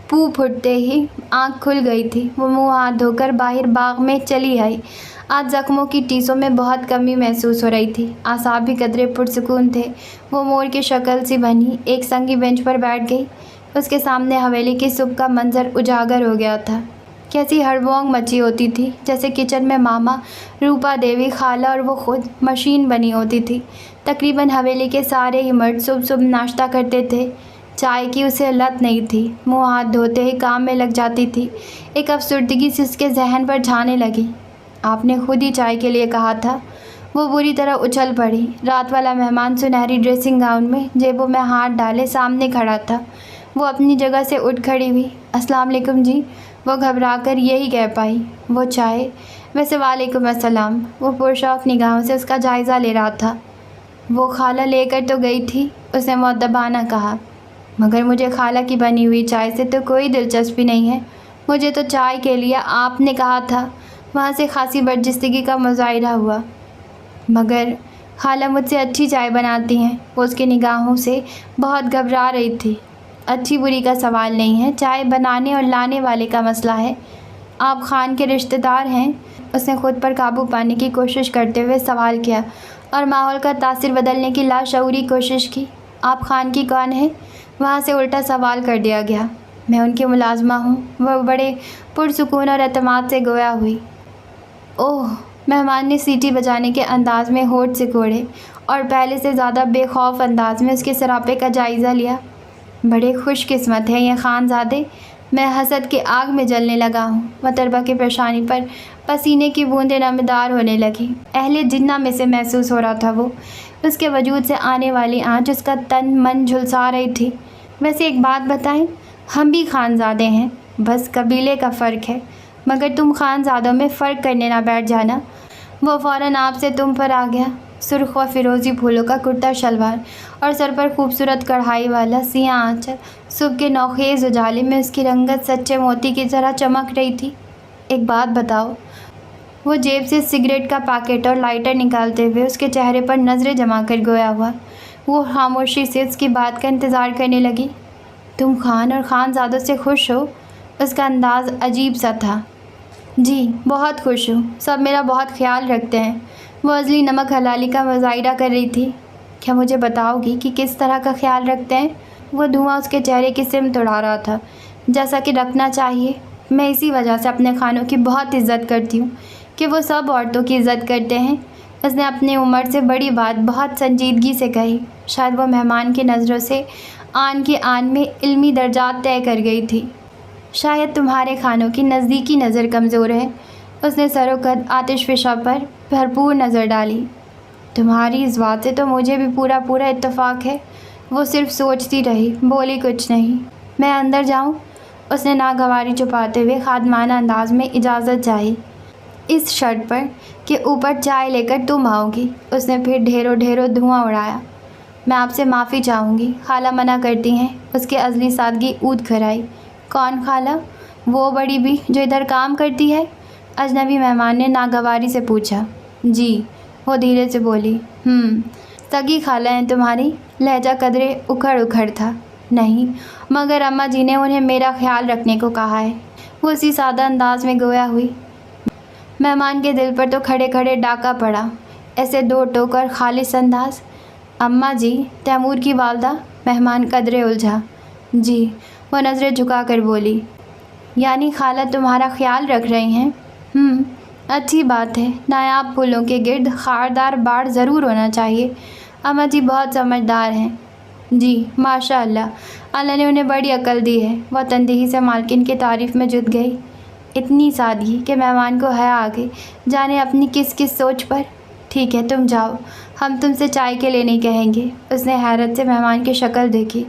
पू फुटते ही आंख खुल गई थी। वो मुंह हाथ धोकर बाहर बाग में चली आई। आज जख्मों की टीसों में बहुत कमी महसूस हो रही थी। आसाब भी कदरे पुरसुकून थे। वो मोर की शक्ल सी बनी एक संगी बेंच पर बैठ गई। उसके सामने हवेली की सुबह का मंजर उजागर हो गया था। कैसी हड़बोंग मची होती थी, जैसे किचन में मामा, रूपा देवी, खाला और वो खुद मशीन बनी होती थी। तकरीबन हवेली के सारे ही मर्द सुबह सुबह नाश्ता करते थे। चाय की उसे लत नहीं थी। मुंह हाथ धोते ही काम में लग जाती थी। एक अफसुर्दगी से उसके जहन पर छाने लगी। आपने खुद ही चाय के लिए कहा था। वो बुरी तरह उछल पड़ी। रात वाला मेहमान सुनहरी ड्रेसिंग गाउन में जेबों में हाथ डाले सामने खड़ा था। वो अपनी जगह से उठ खड़ी हुई। अस्सलाम वालेकुम जी, वो घबराकर यही कह पाई। वो चाय? वैसे वालेकुम अस्सलाम। वो पुरशौक निगाहों से उसका जायज़ा ले रहा था। वो खाला लेकर तो गई थी, उसने मुअद्दबाना कहा, मगर मुझे खाला की बनी हुई चाय से तो कोई दिलचस्पी नहीं है। मुझे तो चाय के लिए आपने कहा था। वहाँ से खासी बर्जिस्तगी का मुजाहिरा हुआ। मगर खाला मुझसे अच्छी चाय बनाती हैं। वो उसकी निगाहों से बहुत घबरा रही थी। अच्छी बुरी का सवाल नहीं है, चाय बनाने और लाने वाले का मसला है। आप खान के रिश्तेदार हैं? उसने खुद पर काबू पाने की कोशिश करते हुए सवाल किया और माहौल का तासिर बदलने की लाशऊरी कोशिश की। आप खान की कौन है? वहाँ से उल्टा सवाल कर दिया गया। मैं उनकी मुलाजमा हूँ। वह बड़े पुरसुकून और एतमाद से गोया हुई। ओह! मेहमान ने सीटी बजाने के अंदाज में होठ सिकोड़े और पहले से ज़्यादा बेखौफ अंदाज में उसके सरापे का जायज़ा लिया। बड़े खुशकिस्मत हैं ये खानज़ादे। मैं हसद की आग में जलने लगा हूँ। मुतरबा की पेशानी पर पसीने की बूंदें नमदार होने लगी। अहले जिन्ना में से महसूस हो रहा था वो। उसके वजूद से आने वाली आँच उसका तन मन झुलसा रही थी। वैसे एक बात बताएं, हम भी खानज़ादे हैं, बस कबीले का फ़र्क है। मगर तुम खानज़ादों में फ़र्क करने ना बैठ जाना। वो फ़ौरन आपसे तुम पर आ गया। सुर्ख व फिरोज़ी फूलों का कुर्ता शलवार और सर पर खूबसूरत कढ़ाई वाला सियाह आंचल। सुबह के नौखेज़ उजाले में उसकी रंगत सच्चे मोती की तरह चमक रही थी। एक बात बताओ। वो जेब से सिगरेट का पैकेट और लाइटर निकालते हुए उसके चेहरे पर नज़रें जमा कर गोया हुआ। वो खामोशी से उसकी बात का इंतज़ार करने लगी। तुम खान और खानज़ादों से खुश हो? उसका अंदाज़ अजीब सा था। जी बहुत खुश हूँ, सब मेरा बहुत ख्याल रखते हैं। वो अज़ली नमक हलाली का मुज़ाहिरा कर रही थी। क्या मुझे बताओगी कि किस तरह का ख्याल रखते हैं? वो धुआं उसके चेहरे की सिमत उड़ा रहा था, जैसा कि रखना चाहिए। मैं इसी वजह से अपने खानों की बहुत इज़्ज़त करती हूँ कि वो सब औरतों की इज़्ज़त करते हैं। उसने अपनी उम्र से बड़ी बात बहुत संजीदगी से कही। शायद वो मेहमान की नज़रों से आन की आन में इल्मी दर्जात तय कर गई थी। शायद तुम्हारे खानों की नज़दीकी नज़र कमज़ोर है। उसने सरोकद आतिशफ़िशा पर भरपूर नज़र डाली। तुम्हारी इस बात से तो मुझे भी पूरा इत्तेफाक है। वो सिर्फ सोचती रही, बोली कुछ नहीं। मैं अंदर जाऊं? اس نے ناگواری چھپاتے ہوئے خادمانہ انداز میں اجازت چاہی، اس شرط پر کہ اوپر چائے لے کر تم آؤ گی۔ اس نے پھر ڈھیروں دھواں اڑایا۔ میں آپ سے معافی چاہوں گی، خالہ منع کرتی ہیں۔ اس کی ازلی سادگی اود کر آئی۔ کون خالہ؟ وہ بڑی بھی جو ادھر کام کرتی ہے؟ اجنبی مہمان نے ناگواری سے پوچھا۔ جی، وہ دھیرے سے بولی۔ سگی خالہ ہیں تمہاری؟ لہجہ قدرے اکھڑ تھا۔ نہیں، مگر اماں جی نے انہیں میرا خیال رکھنے کو کہا ہے، وہ اسی سادہ انداز میں گویا ہوئی۔ مہمان کے دل پر تو کھڑے ڈاکہ پڑا، ایسے دو ٹوکر خالص انداز۔ اماں جی، تیمور کی والدہ؟ مہمان قدرے الجھا۔ جی، وہ نظریں جھکا کر بولی۔ یعنی خالہ تمہارا خیال رکھ رہی ہیں؟ اچھی بات ہے، نایاب پھولوں کے گرد خاردار باڑ ضرور ہونا چاہیے۔ اماں جی بہت سمجھدار ہیں۔ جی، ماشاء اللہ نے انہیں بڑی عقل دی ہے۔ وہ تندہی سے مالکن کی تعریف میں جت گئی۔ اتنی سادگی کہ مہمان کو حیا آ گئی، جانے اپنی کس سوچ پر۔ ٹھیک ہے، تم جاؤ، ہم تم سے چائے کے لیے نہیں کہیں گے۔ اس نے حیرت سے مہمان کی شکل دیکھی۔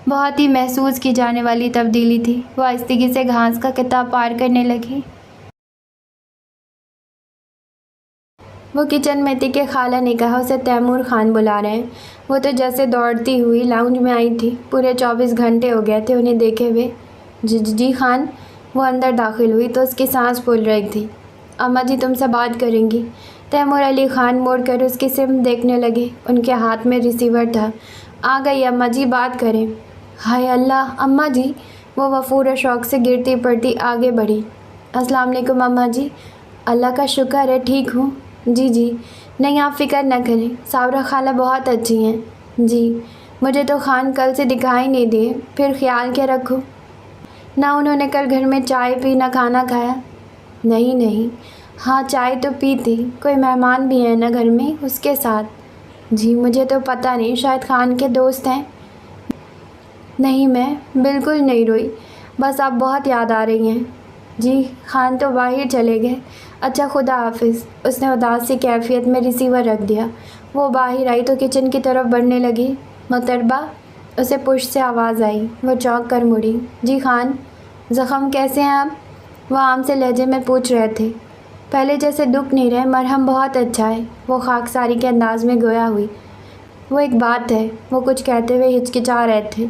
بہت ہی محسوس کی جانے والی تبدیلی تھی۔ وہ آہستگی سے گھاس کا قطعہ پار کرنے لگی۔ وہ کچن میں تھی کہ خالہ نے کہا اسے تیمور خان بلا رہے ہیں۔ وہ تو جیسے دوڑتی ہوئی لاؤنج میں آئی تھی۔ پورے 24 گھنٹے ہو گئے تھے انہیں دیکھے ہوئے۔ جی خان۔ وہ اندر داخل ہوئی تو اس کی سانس پھول رہی تھی۔ اماں جی تم سے بات کریں گی۔ تیمور علی خان موڑ کر اس کی سمت دیکھنے لگے۔ ان کے ہاتھ میں ریسیور تھا۔ آ گئی اماں جی، بات کریں۔ ہائے اللہ، اماں جی! وہ وفور و شوق سے گرتی پڑتی آگے بڑھی۔ السلام علیکم اماں جی۔ اللہ کا شکر ہے، ٹھیک ہوں۔ جی، نہیں آپ فکر نہ کریں، صابرہ خالہ بہت اچھی ہیں۔ جی، مجھے تو خان کل سے دکھائی نہیں دیے، پھر خیال کیا رکھوں؟ نہ انہوں نے کل گھر میں چائے پی نہ کھانا کھایا؟ نہیں، ہاں چائے تو پی تھی، کوئی مہمان بھی ہیں نا گھر میں اس کے ساتھ؟ جی مجھے تو پتہ نہیں، شاید خان کے دوست ہیں۔ نہیں، میں بالکل نہیں روئی، بس آپ بہت یاد آ رہی ہیں۔ جی، خان تو باہر چلے گئے۔ اچھا، خدا حافظ۔ اس نے اداس سی کیفیت میں ریسیور رکھ دیا۔ وہ باہر آئی تو کچن کی طرف بڑھنے لگی۔ محتربہ، اسے پشت سے آواز آئی۔ وہ چونک کر مڑی۔ جی خان، زخم کیسے ہیں آپ؟ وہ عام سے لہجے میں پوچھ رہے تھے۔ پہلے جیسے دکھ نہیں رہے، مرہم بہت اچھا ہے۔ وہ خاکساری کے انداز میں گویا ہوئی۔ وہ ایک بات ہے، وہ کچھ کہتے ہوئے ہچکچا رہے تھے۔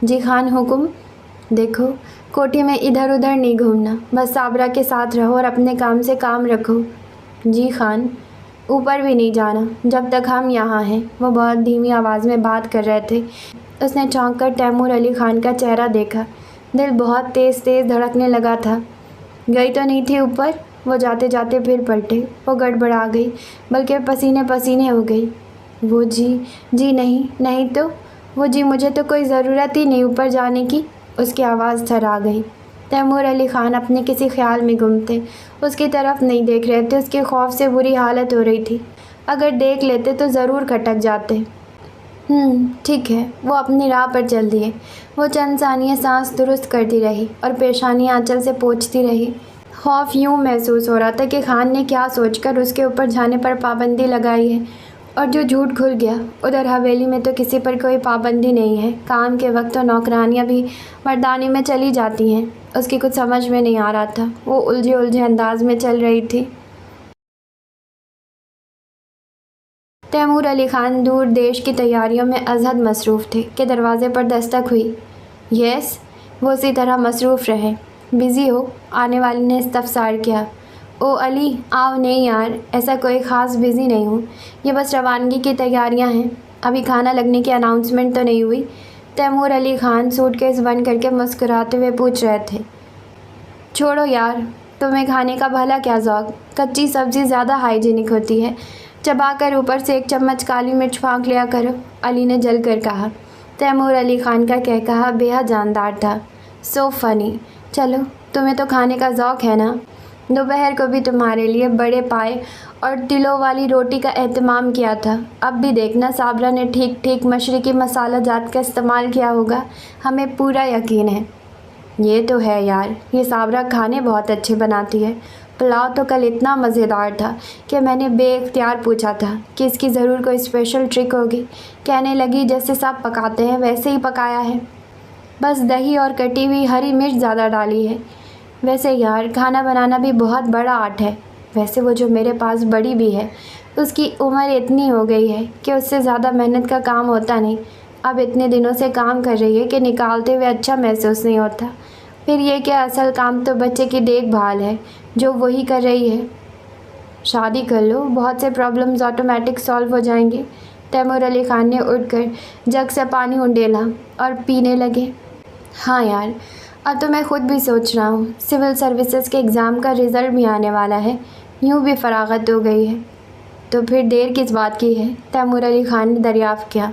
جی خان، حکم؟ دیکھو، کوٹھی میں ادھر ادھر نہیں گھومنا، بس صابرہ کے ساتھ رہو اور اپنے کام سے کام رکھو۔ جی خان، اوپر بھی نہیں جانا جب تک ہم یہاں ہیں۔ وہ بہت دھیمی آواز میں بات کر رہے تھے۔ اس نے چونک کر تیمور علی خان کا چہرہ دیکھا۔ دل بہت تیز دھڑکنے لگا تھا۔ گئی تو نہیں تھی اوپر؟ وہ جاتے جاتے پھر پلٹے۔ وہ گڑبڑا گئی، بلکہ پسینے ہو گئی۔ وہ جی نہیں تو وہ جی مجھے تو کوئی ضرورت ہی نہیں اوپر جانے کی۔ اس کی آواز تھرا گئی۔ تیمور علی خان اپنے کسی خیال میں گم تھے، اس کی طرف نہیں دیکھ رہے تھے۔ اس کے خوف سے بری حالت ہو رہی تھی، اگر دیکھ لیتے تو ضرور کھٹک جاتے۔ ٹھیک ہے، وہ اپنی راہ پر چل دیے۔ وہ چند ثانیے سانس درست کرتی رہی اور پیشانی آنچل سے پوچھتی رہی۔ خوف یوں محسوس ہو رہا تھا کہ خان نے کیا سوچ کر اس کے اوپر جانے پر پابندی لگائی ہے، اور جو جھوٹ کھل گیا۔ ادھر حویلی میں تو کسی پر کوئی پابندی نہیں ہے، کام کے وقت تو نوکرانیاں بھی مردانی میں چلی جاتی ہیں۔ اس کی کچھ سمجھ میں نہیں آ رہا تھا، وہ الجھے انداز میں چل رہی تھی۔ تیمور علی خان دور دیش کی تیاریوں میں ازحد مصروف تھے کہ دروازے پر دستک ہوئی۔ یس، وہ اسی طرح مصروف رہے۔ بزی ہو؟ آنے والی نے استفسار کیا۔ او علی، آؤ نہیں یار، ایسا کوئی خاص بزی نہیں ہوں، یہ بس روانگی کی تیاریاں ہیں۔ ابھی کھانا لگنے کی اناؤنسمنٹ تو نہیں ہوئی؟ Timur Ali Khan suit case بند کر کے مسکراتے ہوئے پوچھ رہے تھے۔ چھوڑو یار، تمہیں کھانے کا بھلا کیا ذوق؟ کچی سبزی زیادہ ہائیجینک ہوتی ہے، چبا کر اوپر سے 1 چمچ کالی مرچ پھونک لیا کرو، علی نے جل کر کہا۔ تیمور علی خان کا کہا بے حد جاندار تھا۔ سو فنی۔ چلو، تمہیں تو کھانے کا ذوق ہے نا؟ دوپہر کو بھی تمہارے لیے بڑے پائے اور تلوں والی روٹی کا اہتمام کیا تھا۔ اب بھی دیکھنا، صابرہ نے ٹھیک مشرقی مسالہ جات کا استعمال کیا ہوگا، ہمیں پورا یقین ہے۔ یہ تو ہے یار، یہ صابرہ کھانے بہت اچھے بناتی ہے۔ پلاؤ تو کل اتنا مزیدار تھا کہ میں نے بے اختیار پوچھا تھا کہ اس کی ضرور کوئی اسپیشل ٹرک ہوگی۔ کہنے لگی جیسے سب پکاتے ہیں ویسے ہی پکایا ہے۔ बस दही और कटी हुई हरी मिर्च ज़्यादा डाली है। वैसे यार खाना बनाना भी बहुत बड़ा आर्ट है। वैसे वो जो मेरे पास बड़ी भी है, उसकी उम्र इतनी हो गई है कि उससे ज़्यादा मेहनत का काम होता नहीं। अब इतने दिनों से काम कर रही है कि निकालते हुए अच्छा महसूस नहीं होता। फिर ये क्या, असल काम तो बच्चे की देखभाल है जो वही कर रही है। शादी कर लो, बहुत से प्रॉब्लम्स ऑटोमेटिक सॉल्व हो जाएंगे। तैमूर अली खान ने उठकर जग से पानी उंडेला और पीने लगे। हाँ यार, अब तो मैं खुद भी सोच रहा हूँ, सिविल सर्विसेज के एग्ज़ाम का रिज़ल्ट भी आने वाला है, यूँ भी फरागत हो गई है। तो फिर देर किस बात की है? तैमूर अली खान ने दरियाफ़्त किया।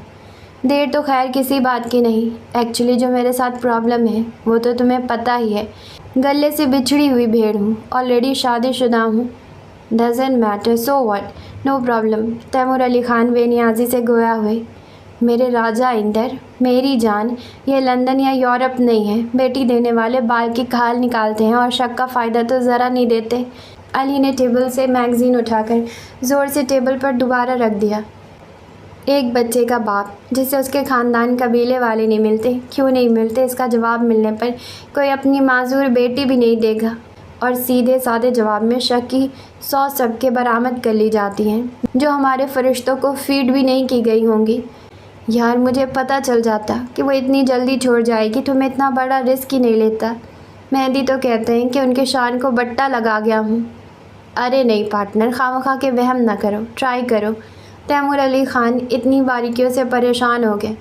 देर तो खैर किसी बात की नहीं। एक्चुअली जो मेरे साथ प्रॉब्लम है वो तो तुम्हें पता ही है। गले से बिछड़ी हुई भेड़ हूँ, ऑलरेडी शादीशुदा हूँ। Doesn't matter, so what, no problem. Taimur Ali Khan बेनियाजी से गोया हुए। मेरे राजा इंदर, मेरी जान, ये लंदन या यूरोप नहीं है। बेटी देने वाले बाल की खाल निकालते हैं और शक का फ़ायदा तो ज़रा नहीं देते। अली ने टेबल से मैगज़ीन उठाकर ज़ोर से टेबल पर दोबारा रख दिया। एक बच्चे का बाप जिसे उसके ख़ानदान कबीले वाले नहीं मिलते, क्यों नहीं मिलते, इसका जवाब मिलने पर कोई अपनी माजूर बेटी भी नहीं देगा। और सीधे साधे जवाब में शक की 100 सबके बरामद कर ली जाती हैं, जो हमारे फरिश्तों को फीड भी नहीं की गई होंगी। यार मुझे पता चल जाता कि वो इतनी जल्दी छोड़ जाएगी तो मैं इतना बड़ा रिस्क ही नहीं लेता। मेहंदी तो कहते हैं कि उनके शान को बट्टा लगा गया हूँ। अरे नहीं पार्टनर, खामखा के वहम ना करो, ट्राई करो। तैमूर अली खान इतनी बारीकियों से परेशान हो गए।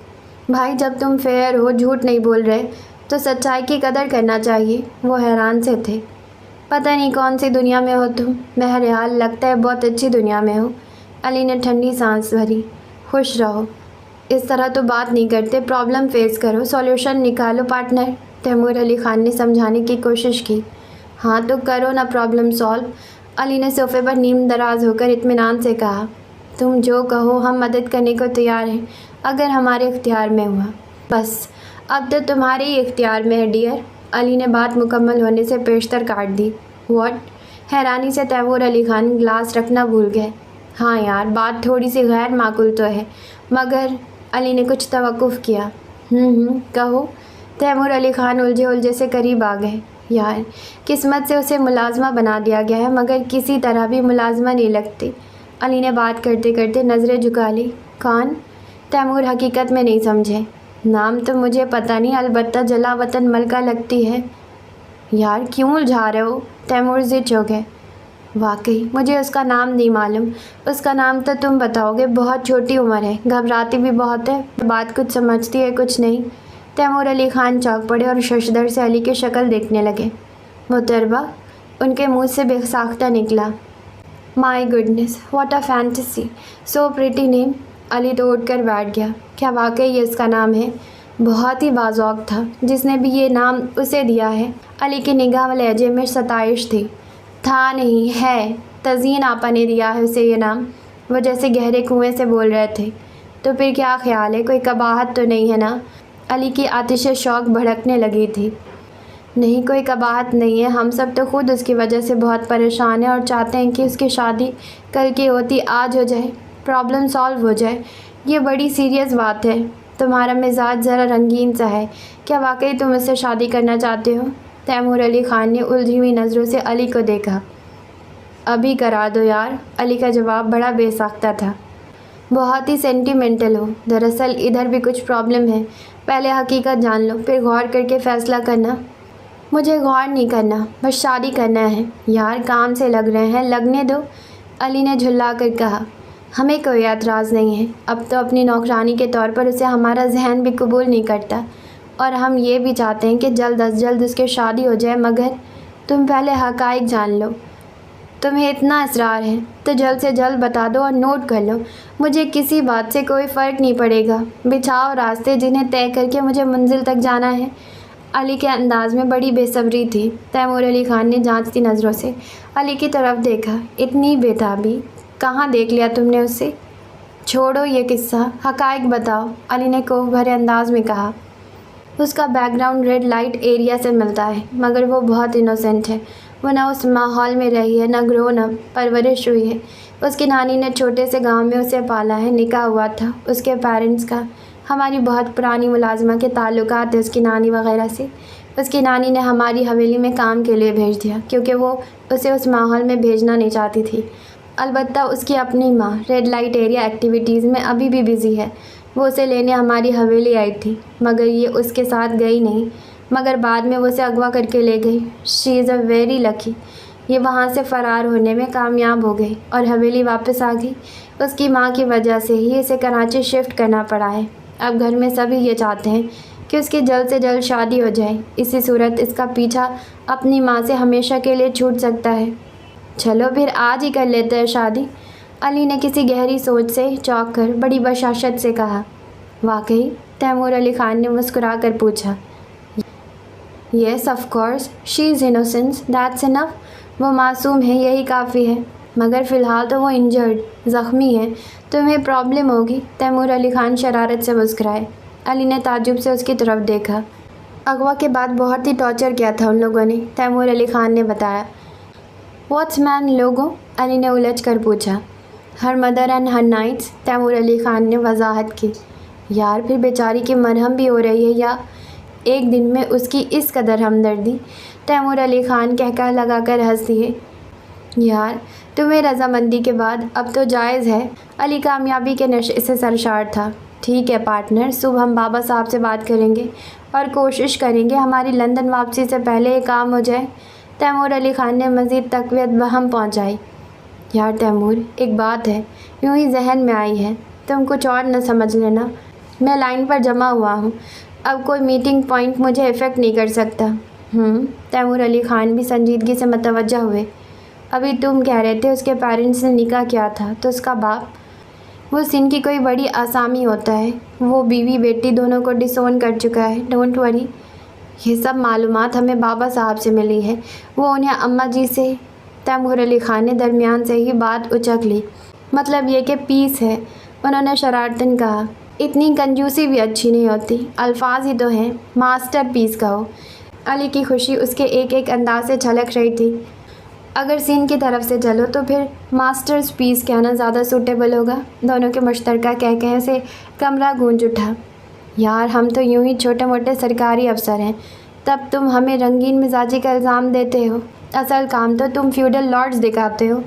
भाई जब तुम फेयर हो, झूठ नहीं बोल रहे, तो सच्चाई की कदर करना चाहिए। वो हैरान से थे। पता नहीं कौन सी दुनिया में हो तुम, बहरहाल लगता है बहुत अच्छी दुनिया में हो। अली ने ठंडी सांस भरी। खुश रहो, इस तरह तो बात नहीं करते, प्रॉब्लम फेस करो, सॉल्यूशन निकालो पार्टनर। तैमूर अली खान ने समझाने की कोशिश की। हाँ तो करो ना प्रॉब्लम सॉल्व। अली ने सोफे पर नीम दराज होकर इत्मीनान से कहा। तुम जो कहो, हम मदद करने को तैयार हैं अगर हमारे इख्तियार में हुआ। बस अब तो तुम्हारे ही इख्तियार में है डियर। अली ने बात मुकम्मल होने से पेशतर काट दी। व्हाट? हैरानी से तैमूर अली खान गिलास रखना भूल गए। हाँ यार, बात थोड़ी सी गैर माकूल तो है, मगर अली ने कुछ तवक्कुफ़ किया। कहो। तैमूर अली खान उलझे उलझे से करीब आ गए। यार किस्मत से उसे मुलाजमा बना दिया गया है, मगर किसी तरह भी मुलाजमा नहीं लगती। अली ने बात करते करते नज़रें झुका ली। कौन? तैमूर हकीकत में नहीं समझे। नाम तो मुझे पता नहीं, अलबत्ता जलावतन मलका लगती है। यार क्यों उलझा रहे हो? तैमूर ज़िद हो गए। वाकई मुझे उसका नाम नहीं मालूम। उसका नाम तो तुम बताओगे। बहुत छोटी उम्र है, घबराती भी बहुत है, बात कुछ समझती है कुछ नहीं। तैमूर अली खान चौंक पड़े और शशदर से अली की शक्ल देखने लगे। मुतरबा, उनके मुंह से बेसाख्ता निकला। My goodness, what a fantasy, so pretty name. Ali तो उठकर बैठ गया। क्या वाकई ये उसका नाम है? बहुत ही बाज़ौक़ था जिसने भी ये नाम उसे दिया है। अली की निगाह व लहजे में सताइश थी। था नहीं, है। तज़ीन आपा ने दिया है उसे ये नाम। वो जैसे गहरे कुएं से बोल रहे थे। तो फिर क्या ख्याल है, कोई कबाहत तो नहीं है ना? अली की आतिश शौक़ भड़कने लगी थी। नहीं, कोई कबाहत नहीं है। हम सब तो खुद उसकी वजह से बहुत परेशान हैं और चाहते हैं कि उसकी शादी कल की होती आज हो जाए, प्रॉब्लम सॉल्व हो जाए। ये बड़ी सीरियस बात है। तुम्हारा मिजाज ज़रा रंगीन सा है। क्या वाकई तुम उससे शादी करना चाहते हो? तैमूर अली खान ने उलझी हुई नज़रों से अली को देखा। अभी करा दो यार। अली का जवाब बड़ा बेसाख्ता था। बहुत ही सेंटिमेंटल हो। दरअसल इधर भी कुछ प्रॉब्लम है। पहले हकीकत जान लो, फिर गौर करके फ़ैसला करना। मुझे गौर नहीं करना, बस शादी करना है। यार काम से लग रहे हैं, लगने दो। अली ने झुल्ला कर कहा। हमें कोई एतराज़ नहीं है। अब तो अपनी नौकरानी के तौर पर उसे हमारा जहन भी कबूल नहीं करता, और हम ये भी चाहते हैं कि जल्द अज जल्द उसकी शादी हो जाए, मगर तुम पहले हक़ाइक़ जान लो। तुम्हें इतना इसरार है तो जल्द से जल्द बता दो और नोट कर लो। मुझे किसी बात से कोई फ़र्क नहीं पड़ेगा। बिछाओ रास्ते जिन्हें तय करके मुझे मंजिल तक जाना है। अली के अंदाज़ में बड़ी बेसब्री थी। तैमूर अली खान ने जांचती नज़रों से अली की तरफ देखा। इतनी बेताबी, कहाँ देख लिया तुमने उसे? छोड़ो ये किस्सा, हक़ाइक़ बताओ। अली ने कोह भरे अंदाज में कहा। उसका बैकग्राउंड रेड लाइट एरिया से मिलता है, मगर वो बहुत इनोसेंट है। वो ना उस माहौल में रही है, ना ग्रोन अप परवरिश हुई है। उसकी नानी ने छोटे से गांव में उसे पाला है। निकाह हुआ था उसके पेरेंट्स का। ہماری بہت پرانی ملازمہ کے تعلقات ہیں اس کی نانی وغیرہ سے۔ اس کی نانی نے ہماری حویلی میں کام کے لیے بھیج دیا کیونکہ وہ اسے اس ماحول میں بھیجنا نہیں چاہتی تھی۔ البتہ اس کی اپنی ماں ریڈ لائٹ ایریا ایکٹیویٹیز میں ابھی بھی بزی ہے۔ وہ اسے لینے ہماری حویلی آئی تھی مگر یہ اس کے ساتھ گئی نہیں، مگر بعد میں وہ اسے اغوا کر کے لے گئی۔ شی از اے ویری لکی۔ یہ وہاں سے فرار ہونے میں کامیاب ہو گئی اور حویلی واپس آ گئی۔ اس کی ماں کی وجہ سے ہی اسے کراچی شفٹ کرنا پڑا ہے۔ اب گھر میں سبھی یہ چاہتے ہیں کہ اس کی جلد سے جلد شادی ہو جائے، اسی صورت اس کا پیچھا اپنی ماں سے ہمیشہ کے لیے چھوٹ سکتا ہے۔ چلو پھر آج ہی کر لیتے ہیں شادی، علی نے کسی گہری سوچ سے چونک کر بڑی بشاشت سے کہا۔ واقعی؟ تیمور علی خان نے مسکرا کر پوچھا۔ Yes of course, she is innocent, that's enough. وہ معصوم ہے، یہی کافی ہے، مگر فی الحال تو وہ انجرڈ، زخمی ہے، تمہیں پرابلم ہوگی۔ تیمور علی خان شرارت سے مسکرائے۔ علی نے تعجب سے اس کی طرف دیکھا۔ اغوا کے بعد بہت ہی ٹارچر کیا تھا ان لوگوں نے، تیمور علی خان نے بتایا۔ واٹس مین لوگوں؟ علی نے الجھ کر پوچھا۔ Her mother and her nights, Taimur Ali Khan نے وضاحت کی۔ یار پھر بیچاری کی مرہم بھی ہو رہی ہے یا ایک دن میں اس کی اس قدر ہمدردی؟ تیمور علی خان کہکہ لگا کر ہنس دیے۔ یار تمہیں رضامندی کے بعد اب تو جائز ہے۔ علی کامیابی کے نشے سے سرشار تھا۔ ٹھیک ہے پارٹنر، صبح ہم بابا صاحب سے بات کریں گے اور کوشش کریں گے ہماری لندن واپسی سے پہلے یہ کام ہو جائے۔ تیمور علی خان نے مزید تقویت بہم پہنچائی۔ یار تیمور، ایک بات ہے، یوں ہی ذہن میں آئی ہے، تم کچھ اور نہ سمجھ لینا۔ میں لائن پر جمع ہوا ہوں، اب کوئی میٹنگ پوائنٹ مجھے افیکٹ نہیں کر سکتا۔ تیمور علی خان بھی سنجیدگی سے متوجہ ہوئے۔ ابھی تم کہہ رہے تھے اس کے پیرنٹس نے نکاح کیا تھا، تو اس کا باپ؟ وہ سندھ کی کوئی بڑی آسامی ہوتا ہے، وہ بیوی بیٹی دونوں کو ڈسون کر چکا ہے، ڈونٹ وری۔ یہ سب معلومات ہمیں بابا صاحب سے ملی ہے، وہ انہیں اماں جی سے۔ تیمور علی خان نے درمیان سے ہی بات اچک لی۔ مطلب یہ کہ پیس ہے، انہوں نے شرارتاً کہا۔ اتنی کنجوسی بھی اچھی نہیں ہوتی، الفاظ ہی تو ہیں، ماسٹر پیس کہو۔ علی کی خوشی اس کے ایک ایک انداز سے چھلک رہی تھی۔ اگر سین کی طرف سے چلو تو پھر ماسٹرز پیس کہنا زیادہ سوٹیبل ہوگا۔ دونوں کے مشترکہ کہکہے سے کمرہ گونج اٹھا۔ یار ہم تو یوں ہی چھوٹے موٹے سرکاری افسر ہیں، تب تم ہمیں رنگین مزاجی کا الزام دیتے ہو، اصل کام تو تم فیوڈل لارڈز دکھاتے ہو۔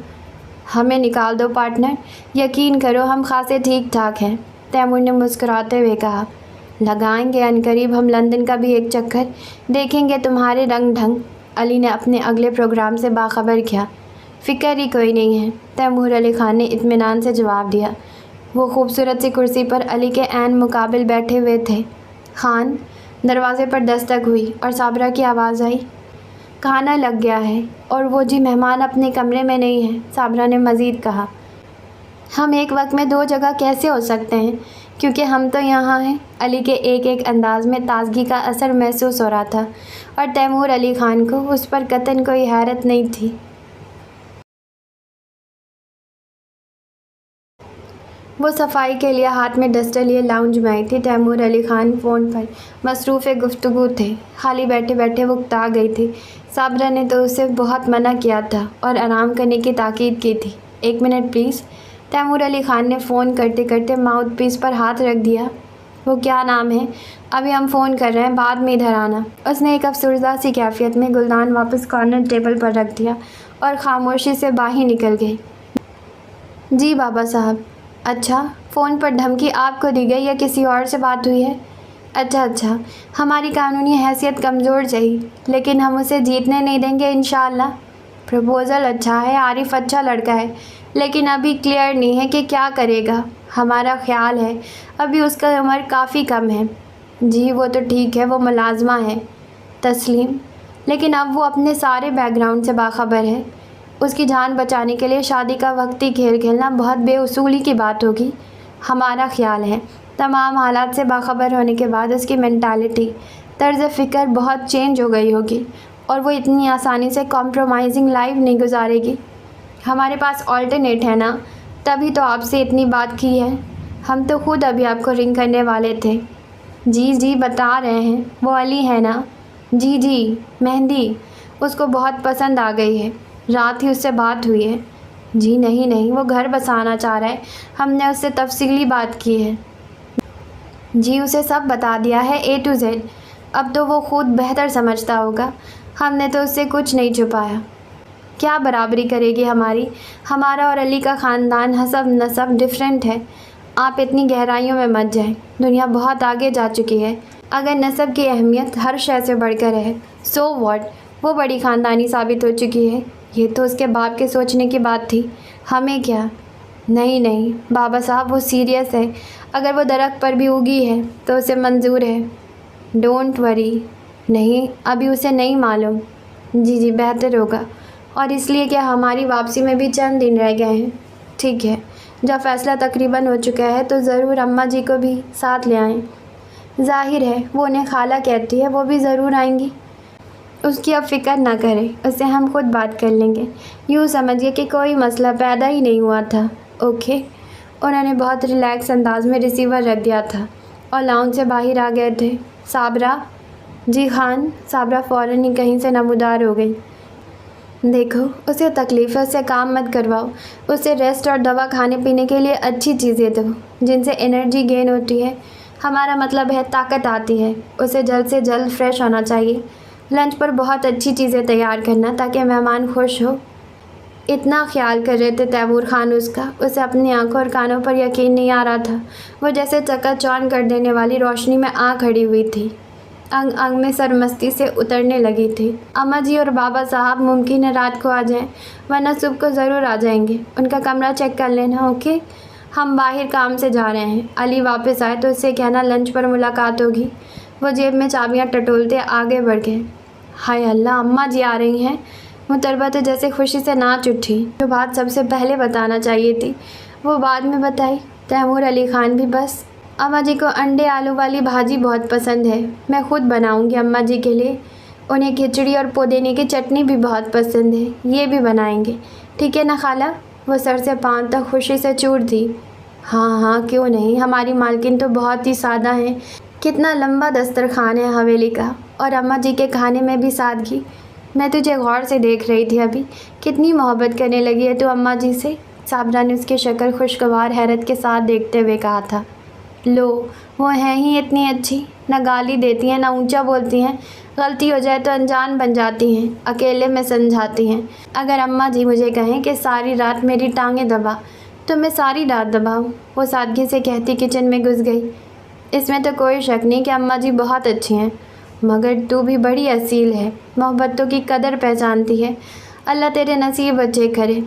ہمیں نکال دو پارٹنر، یقین کرو ہم خاصے ٹھیک ٹھاک ہیں، تیمور نے مسکراتے ہوئے کہا۔ لگائیں گے عنقریب ہم لندن کا بھی ایک چکر، دیکھیں گے تمہارے رنگ ڈھنگ۔ علی نے اپنے اگلے پروگرام سے باخبر کیا۔ فکر ہی کوئی نہیں ہے، تیمور علی خان نے اطمینان سے جواب دیا۔ وہ خوبصورت سی کرسی پر علی کے عین مقابل بیٹھے ہوئے تھے۔ خان، دروازے پر دستک ہوئی اور صابرہ کی آواز آئی۔ کھانا لگ گیا ہے، اور وہ جی مہمان اپنے کمرے میں نہیں ہیں، صابرہ نے مزید کہا۔ ہم ایک وقت میں دو جگہ کیسے ہو سکتے ہیں، کیونکہ ہم تو یہاں ہیں۔ علی کے ایک ایک انداز میں تازگی کا اثر محسوس ہو رہا تھا اور تیمور علی خان کو اس پر قطعاً کوئی حیرت نہیں تھی۔ وہ صفائی کے لیے ہاتھ میں ڈسٹر لیے لاؤنج میں آئی تھی۔ تیمور علی خان فون پر مصروف گفتگو تھے، خالی بیٹھے بیٹھے وہ اکتا گئی تھی۔ صابرہ نے تو اسے بہت منع کیا تھا اور آرام کرنے کی تاکید کی تھی۔ ایک minute please, Timur Ali Khan نے فون کرتے کرتے ماؤتھ پیس پر ہاتھ رکھ دیا۔ وہ کیا نام ہے؟ ابھی ہم فون کر رہے ہیں، بعد میں ادھر آنا۔ اس نے ایک افسردہ سی کیفیت میں گلدان واپس کارنر ٹیبل پر رکھ دیا اور خاموشی سے باہر نکل گئی۔ جی بابا صاحب۔ اچھا، فون پر دھمکی آپ کو دی گئی یا کسی اور سے بات ہوئی ہے؟ اچھا، ہماری قانونی حیثیت کمزور رہی، لیکن ہم اسے جیتنے نہیں دیں گے انشاءاللہ۔ پروپوزل اچھا ہے، عارف اچھا لڑکا ہے، لیکن ابھی کلیئر نہیں ہے کہ کیا کرے گا۔ ہمارا خیال ہے ابھی اس کا عمر کافی کم ہے۔ جی وہ تو ٹھیک ہے، وہ ملازمہ ہے تسلیم، لیکن اب وہ اپنے سارے بیک گراؤنڈ سے باخبر ہے۔ اس کی جان بچانے کے لیے شادی کا وقتی کھیل کھیلنا بہت بے اصولی کی بات ہوگی۔ ہمارا خیال ہے تمام حالات سے باخبر ہونے کے بعد اس کی مینٹالٹی، طرز فکر بہت چینج ہو گئی ہوگی اور وہ اتنی آسانی سے کمپرومائزنگ لائف نہیں گزارے گی۔ ہمارے پاس آلٹرنیٹ ہے نا، تبھی تو آپ سے اتنی بات کی ہے۔ ہم تو خود ابھی آپ کو رنگ کرنے والے تھے۔ جی بتا رہے ہیں، وہ علی ہے نا؟ جی مہندی، اس کو بہت پسند آ گئی ہے، رات ہی اس سے بات ہوئی ہے۔ جی نہیں، وہ گھر بسانا چاہ رہا ہے، ہم نے اس سے تفصیلی بات کی ہے۔ जी उसे सब बता दिया है A to Z। अब तो वो खुद बेहतर समझता होगा। हमने तो उससे कुछ नहीं छुपाया। क्या बराबरी करेगी हमारी? हमारा और अली का ख़ानदान हसब नसब डिफरेंट है। आप इतनी गहराइयों में मत जाएं। दुनिया बहुत आगे जा चुकी है। अगर नसब की अहमियत हर शय से बढ़कर है, सो व्हाट, वो बड़ी ख़ानदानी साबित हो चुकी है। ये तो उसके बाप के सोचने की बात थी, हमें क्या। नहीं नहीं बाबा साहब, वो सीरियस है। अगर वो दरख्त पर भी उगी है तो उसे मंजूर है। Don't worry. नहीं, अभी उसे नहीं मालूम। जी बेहतर होगा। और इसलिए कि हमारी वापसी में भी चंद दिन रह गए हैं। ठीक है, जब फ़ैसला तकरीबन हो चुका है तो ज़रूर अम्मा जी को भी साथ ले आएं। ज़ाहिर है वो उन्हें खाला कहती है, वो भी ज़रूर आएंगी। उसकी अब फ़िक्र ना करें, उससे हम खुद बात कर लेंगे। यूँ समझिए कि कोई मसला पैदा ही नहीं हुआ था। ओके। उन्होंने बहुत रिलैक्स अंदाज में रिसीवर रख दिया था और लाउंज से बाहर आ गए थे। साबरा। जी खान। साबरा फ़ौरन ही कहीं से नमूदार हो गई। देखो, उसे तकलीफ़ है, उससे काम मत करवाओ। उसे रेस्ट और दवा खाने पीने के लिए अच्छी चीज़ें दो जिनसे एनर्जी गेन होती है। हमारा मतलब है ताकत आती है। उसे जल्द से जल्द फ्रेश होना चाहिए। लंच पर बहुत अच्छी चीज़ें तैयार करना ताकि मेहमान खुश हो। इतना ख्याल कर रहे थे तैमूर खान उसका। उसे अपनी आंखों और कानों पर यकीन नहीं आ रहा था। वो जैसे चकाचौंध कर देने वाली रोशनी में आ खड़ी हुई थी। अंग अंग में सरमस्ती से उतरने लगी थी। अम्मा जी और बाबा साहब मुमकिन है रात को आ जाएं, वरना सुबह को ज़रूर आ जाएंगे। उनका कमरा चेक कर लेना। ओके। हम बाहर काम से जा रहे हैं। अली वापस आए तो उससे कहना लंच पर मुलाकात होगी। वो जेब में चाबियां टटोलते आगे बढ़ गए। हाय अल्लाह, अम्मा जी आ रही हैं। मुतरबा तो जैसे खुशी से नाच उठी। जो बात सबसे पहले बताना चाहिए थी वो बाद में बताई। तैमूर अली खान भी बस। अम्मा जी को अंडे आलू वाली भाजी बहुत पसंद है। मैं खुद बनाऊंगी अम्मा जी के लिए। उन्हें खिचड़ी और पुदीने की चटनी भी बहुत पसंद है, ये भी बनाएंगे। ठीक है ना खाला? वो सर से पाँव तक खुशी से चूर दी। हाँ हाँ, क्यों नहीं। हमारी मालकिन तो बहुत ही सादा है। कितना लंबा दस्तरखान है हवेली का, और अम्मा जी के खाने में भी सादगी। मैं तुझे गौर से देख रही थी अभी। कितनी मोहब्बत करने लगी है तू अम्मा जी से। साबरा ने उसकी शक्ल खुशगवार हैरत के साथ देखते हुए कहा था। लो, वो हैं ही इतनी अच्छी। ना गाली देती हैं, ना ऊंचा बोलती हैं। गलती हो जाए तो अनजान बन जाती हैं, अकेले में समझाती हैं। अगर अम्मा जी मुझे कहें कि सारी रात मेरी टांगें दबा, तो मैं सारी रात दबाऊँ, वो सादगी से कहती किचन में घुस गई। इसमें तो कोई शक नहीं कि अम्मा जी बहुत अच्छी हैं, मगर तू भी बड़ी असील है। मोहब्बतों की कदर पहचानती है। अल्लाह तेरे नसीब अच्छे करे।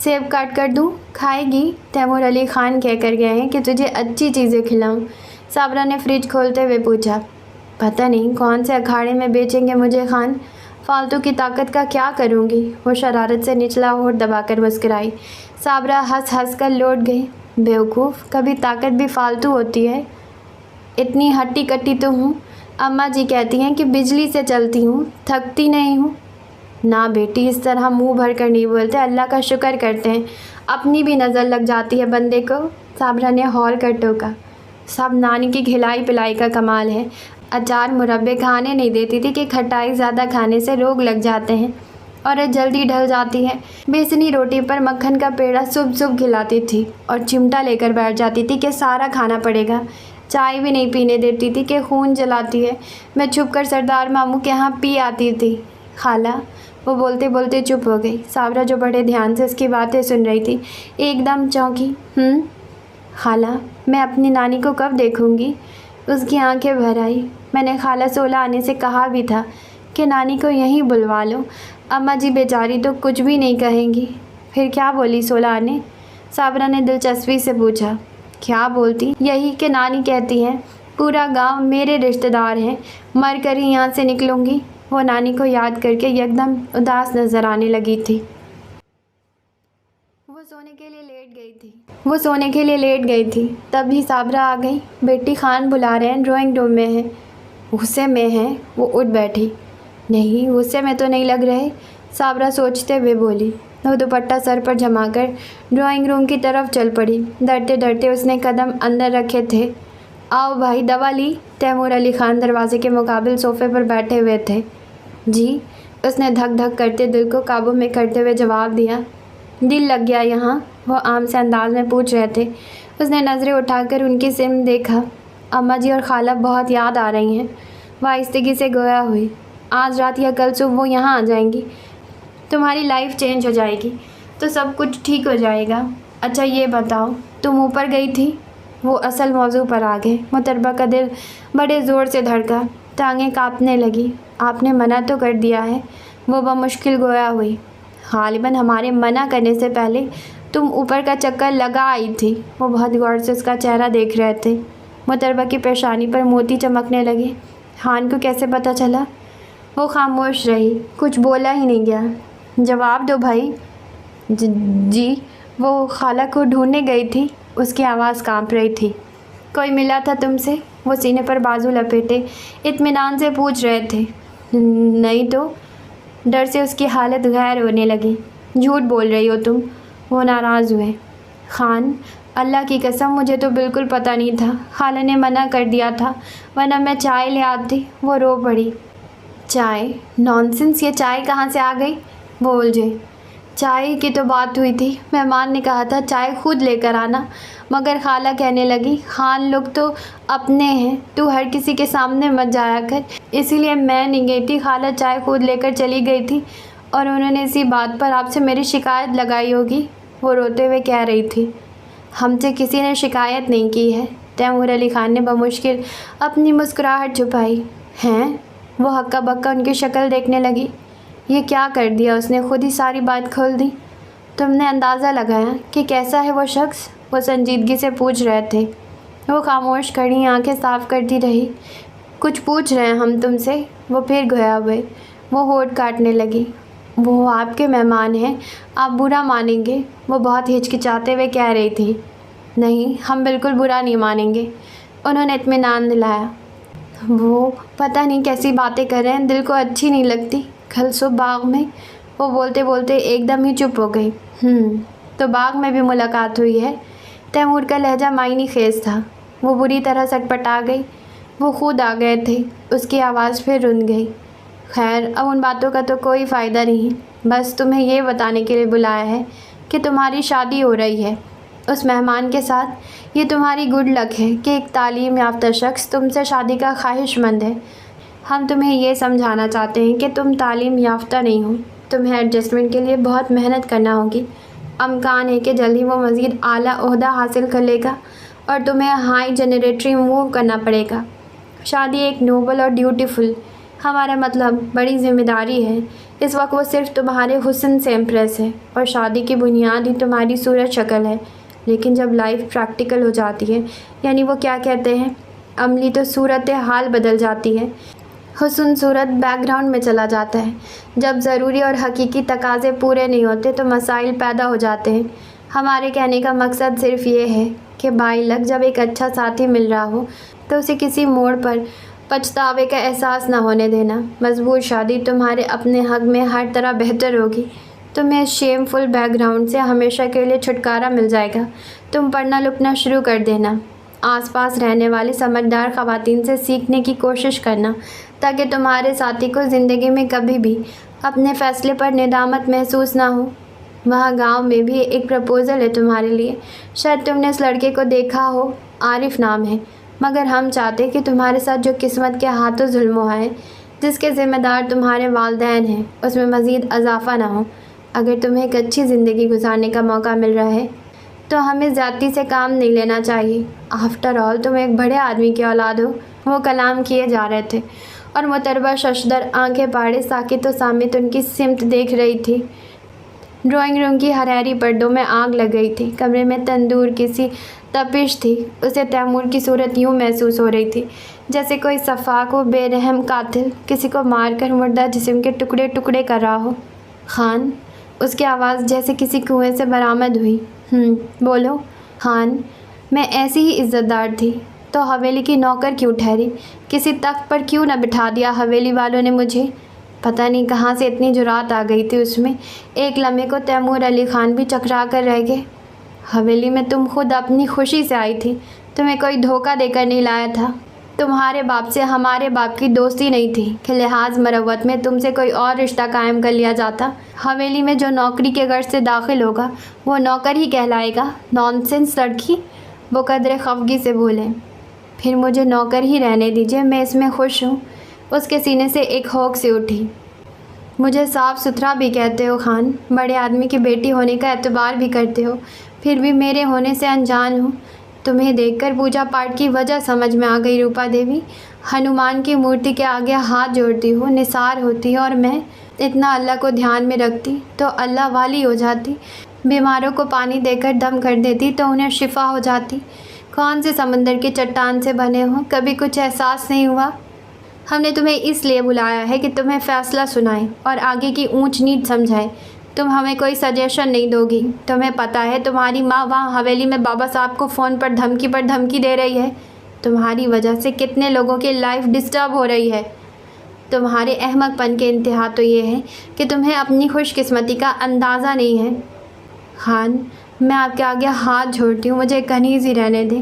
सेब काट कर दूँ, खाएगी? तैमूर अली खान कह कर गए हैं कि तुझे अच्छी चीज़ें खिलाऊं। साबरा ने फ्रिज खोलते हुए पूछा। पता नहीं कौन से अखाड़े में बेचेंगे मुझे खान। फालतू की ताकत का क्या करूँगी? वो शरारत से निचला होठ दबाकर मुस्कुराई। साबरा हंस हंस कर लौट गई। बेवकूफ़, कभी ताकत भी फालतू होती है। इतनी हट्टी कट्टी तो हूँ। अम्मा जी कहती हैं कि बिजली से चलती हूँ, थकती नहीं हूँ। ना बेटी, इस तरह मुंह भर कर नहीं बोलते। अल्लाह का शुक्र करते हैं, अपनी भी नज़र लग जाती है बंदे को। साबरा ने हौल कर टोका। सब नानी की खिलाई पिलाई का कमाल है। अचार मुरब्बे खाने नहीं देती थी कि खटाई ज़्यादा खाने से रोग लग जाते हैं और जल्दी ढल जाती है। बेसनी रोटी पर मक्खन का पेड़ा सुबह खिलाती थी और चिमटा लेकर बैठ जाती थी कि सारा खाना पड़ेगा। चाय भी नहीं पीने देती थी कि खून जलाती है। मैं छुप कर सरदार मामू के यहाँ पी आती थी। खाला, वो बोलते बोलते चुप हो गई। साबरा जो बड़े ध्यान से उसकी बातें सुन रही थी एकदम चौंकी। खाला, मैं अपनी नानी को कब देखूंगी? उसकी आंखें भर आई। मैंने खाला सोला आने से कहा भी था कि नानी को यहीं बुलवा लो। अम्मा जी बेचारी तो कुछ भी नहीं कहेंगी। फिर क्या बोली सोला आने? साबरा ने दिलचस्पी से पूछा। क्या बोलती? यही कि नानी कहती हैं पूरा गांव मेरे रिश्तेदार हैं, मर कर ही यहाँ से निकलूँगी। वो नानी को याद करके एकदम उदास नज़र आने लगी थी। वो सोने के लिए लेट गई थी। तभी साबरा आ गई। बेटी, खान बुला रहे हैं, ड्राइंग रूम में है। गुस्से में है? वो उठ बैठी। नहीं, गुस्से में तो नहीं लग रहे, साबरा सोचते हुए बोली। वो दुपट्टा सर पर जमाकर ड्राइंग रूम की तरफ चल पड़ी। डरते डरते उसने कदम अंदर रखे थे। आओ भाई, दवा ली? तैमूर अली खान दरवाजे के मुकाबिल सोफ़े पर बैठे हुए थे। जी, उसने धक धक करते दिल को काबू में करते हुए जवाब दिया। दिल लग गया यहाँ? वो आम से अंदाज में पूछ रहे थे। उसने नज़रें उठाकर उनकी सिम देखा। अम्मा जी और खाला बहुत याद आ रही हैं। वह आहिस्तगी से गोया हुई। आज रात या कल सुबह वो यहाँ आ जाएंगी। तुम्हारी लाइफ चेंज हो जाएगी तो सब कुछ ठीक हो जाएगा। अच्छा ये बताओ, तुम ऊपर गई थी? वो असल मौजू पर आ गए। मुतरबा का दिल बड़े ज़ोर से धड़का, टांगें कांपने लगी। आपने मना तो कर दिया है। वो बमुश्किल गोया हुई। गालिबन हमारे मना करने से पहले तुम ऊपर का चक्कर लगा आई थी। वो बहुत गौर से उसका चेहरा देख रहे थे। मुतरबा की पेशानी पर मोती चमकने लगे। हान को कैसे पता चला? वो खामोश रही, कुछ बोला ही नहीं गया। जवाब दो भाई। जी। वो खाला को ढूंढने गई थी। उसकी आवाज़ कांप रही थी। कोई मिला था तुमसे? वो सीने पर बाजू लपेटे इत्मीनान से पूछ रहे थे। नहीं तो। डर से उसकी हालत गैर होने लगी। झूठ बोल रही हो तुम। वो नाराज़ हुए। खान, अल्लाह की कसम मुझे तो बिल्कुल पता नहीं था। खाला ने मना कर दिया था, वरना मैं चाय ले आती। वो रो पड़ी। चाय? नॉनसेंस, ये चाय कहाँ से आ गई? वो उलझे। चाय की तो बात हुई थी। मेहमान ने कहा था चाय खुद लेकर आना, मगर खाला कहने लगी खान लोग तो अपने हैं, तू हर किसी के सामने मत जाया कर। इसीलिए मैं नहीं गई थी। खाला चाय खुद लेकर चली गई थी और उन्होंने इसी बात पर आपसे मेरी शिकायत लगाई होगी। वो रोते हुए कह रही थी। हमसे किसी ने शिकायत नहीं की है। तैमूर अली खान ने बमुश्किल अपनी मुस्कुराहट छुपाई। हैं? वो हक्का बक्का उनकी शक्ल देखने लगी। ये क्या कर दिया उसने? खुद ही सारी बात खोल दी। तुमने अंदाज़ा लगाया कि कैसा है वो शख्स? वो संजीदगी से पूछ रहे थे। वो खामोश खड़ी आंखें साफ करती रही। कुछ पूछ रहे हैं हम तुमसे? वो फिर गोया हुए। वो होठ काटने लगी। वो आपके मेहमान हैं, आप बुरा मानेंगे। वो बहुत हिचकिचाते हुए कह रही थी। नहीं, हम बिल्कुल बुरा नहीं मानेंगे। उन्होंने इत्मीनान दिलाया। वो पता नहीं कैसी बातें कर रहे हैं, दिल को अच्छी नहीं लगती। कल सुबह बाग में। वो बोलते बोलते एकदम ही चुप हो गई। तो बाग में भी मुलाकात हुई है? तैमूर का लहजा मायनी खेज था। वो बुरी तरह सटपटा गई। वो खुद आ गए थे। उसकी आवाज़ फिर रुन गई। खैर, अब उन बातों का तो कोई फ़ायदा नहीं। बस तुम्हें ये बताने के लिए बुलाया है कि तुम्हारी शादी हो रही है उस मेहमान के साथ। ये तुम्हारी गुड लक है कि एक तालीम याफ्ता शख्स तुमसे शादी का ख्वाहिशमंद है। हम तुम्हें ये समझाना चाहते हैं कि तुम तालीम याफ्ता नहीं हो। तुम्हें एडजस्टमेंट के लिए बहुत मेहनत करना होगी। अमकान है कि जल्द ही वो मज़ीद आला ओहदा हासिल कर लेगा और तुम्हें हाई जनरेटरी मूव करना पड़ेगा। शादी एक नोबल और ड्यूटीफुल, हमारा मतलब बड़ी ज़िम्मेदारी है। इस वक्त वो सिर्फ तुम्हारे हुस्न से इम्प्रेस है और शादी की बुनियाद ही तुम्हारी सूरत शक्ल है। लेकिन जब लाइफ प्रैक्टिकल हो जाती है, यानी वो क्या कहते हैं, अमली, तो सूरत हाल बदल जाती है। हुस्न सूरत बैकग्राउंड में चला जाता है। जब ज़रूरी और हकीकी तकाज़े पूरे नहीं होते तो मसाइल पैदा हो जाते हैं। हमारे कहने का मकसद सिर्फ ये है कि बाइलक जब एक अच्छा साथी मिल रहा हो तो उसे किसी मोड़ पर पछतावे का एहसास ना होने देना। मजबूत शादी तुम्हारे अपने हक़ में हर तरह बेहतर होगी। तुम्हें इस शेमफुल बैकग्राउंड से हमेशा के लिए छुटकारा मिल जाएगा। तुम पढ़ना लिखना शुरू कर देना। आसपास रहने वाली समझदार ख़वातीन से सीखने की कोशिश करना, ताकि तुम्हारे साथी को ज़िंदगी में कभी भी अपने फ़ैसले पर निदामत महसूस ना हो। वहाँ गांव में भी एक प्रपोज़ल है तुम्हारे लिए। शायद तुमने इस लड़के को देखा हो, आरिफ नाम है। मगर हम चाहते कि तुम्हारे साथ जो किस्मत के हाथों जुल्म हुआ है, जिसके ज़िम्मेदार तुम्हारे वालिदैन हैं, उसमें मज़ीद इजाफ़ा ना हो। अगर तुम्हें एक अच्छी ज़िंदगी गुजारने का मौका मिल रहा है तो हमें ज़्यादती से काम नहीं लेना चाहिए। आफ्टर ऑल तुम एक बड़े आदमी की औलाद हो। वो कलाम किए जा रहे थे और मुतरबा शशदर आंखें पाड़े साकित सामित उनकी सिमत देख रही थी। ड्राइंग रूम की हरारी पर्दों में आग लग गई थी। कमरे में तंदूर की सी तपिश थी। उसे तैमूर की सूरत यूँ महसूस हो रही थी जैसे कोई सफाक व बेरहम कातिल किसी को मारकर मुर्दा जिस्म के टुकड़े टुकड़े कर रहा हो। खान, उसकी आवाज़ जैसे किसी कुएं से बरामद हुई। बोलो। खान, मैं ऐसी ही इज़्ज़तदार थी तो हवेली की नौकर क्यों ठहरी? किसी तख्त पर क्यों न बिठा दिया हवेली वालों ने मुझे? पता नहीं कहाँ से इतनी जुरात आ गई थी उसमें। एक लम्हे को तैमूर अली खान भी चकरा कर रह गए। हवेली में तुम खुद अपनी खुशी से आई थी। तुम्हें कोई धोखा देकर नहीं लाया था। तुम्हारे बाप से हमारे बाप की दोस्ती नहीं थी कि लिहाज मरवत में तुमसे कोई और रिश्ता कायम कर लिया जाता। हवेली में जो नौकरी के गर्ज से दाखिल होगा वो नौकर ही कहलाएगा। नॉनसेंस लड़की, वो कदरे खफगी से बोले। پھر مجھے نوکر ہی رہنے دیجیے، میں اس میں خوش ہوں۔ اس کے سینے سے ایک ہوک سی اٹھی۔ مجھے صاف ستھرا بھی کہتے ہو خان، بڑے آدمی کی بیٹی ہونے کا اعتبار بھی کرتے ہو، پھر بھی میرے ہونے سے انجان ہو۔ تمہیں دیکھ کر پوجا پاٹ کی وجہ سمجھ میں آ گئی روپا دیوی۔ ہنومان کی مورتی کے آگے ہاتھ جوڑتی ہو، نثار ہوتی، اور میں اتنا اللہ کو دھیان میں رکھتی تو اللہ والی ہو جاتی، بیماروں کو پانی دے کر دم کر دیتی تو انہیں شفا ہو جاتی۔ کون سے سمندر کی چٹان سے بنے ہو، کبھی کچھ احساس نہیں ہوا؟ ہم نے تمہیں اس لیے بلایا ہے کہ تمہیں فیصلہ سنائیں اور آگے کی اونچ نیچ سمجھائیں۔ تم ہمیں کوئی سجیشن نہیں دو گی۔ تمہیں پتہ ہے تمہاری ماں وہاں حویلی میں بابا صاحب کو فون پر دھمکی دے رہی ہے۔ تمہاری وجہ سے کتنے لوگوں کی لائف ڈسٹرب ہو رہی ہے۔ تمہارے احمق پن کے انتہا تو یہ ہے کہ تمہیں اپنی خوش قسمتی کا اندازہ نہیں ہے۔ خان، میں آپ کے آگے ہاتھ جوڑتی ہوں، مجھے کنیز ہی رہنے دیں۔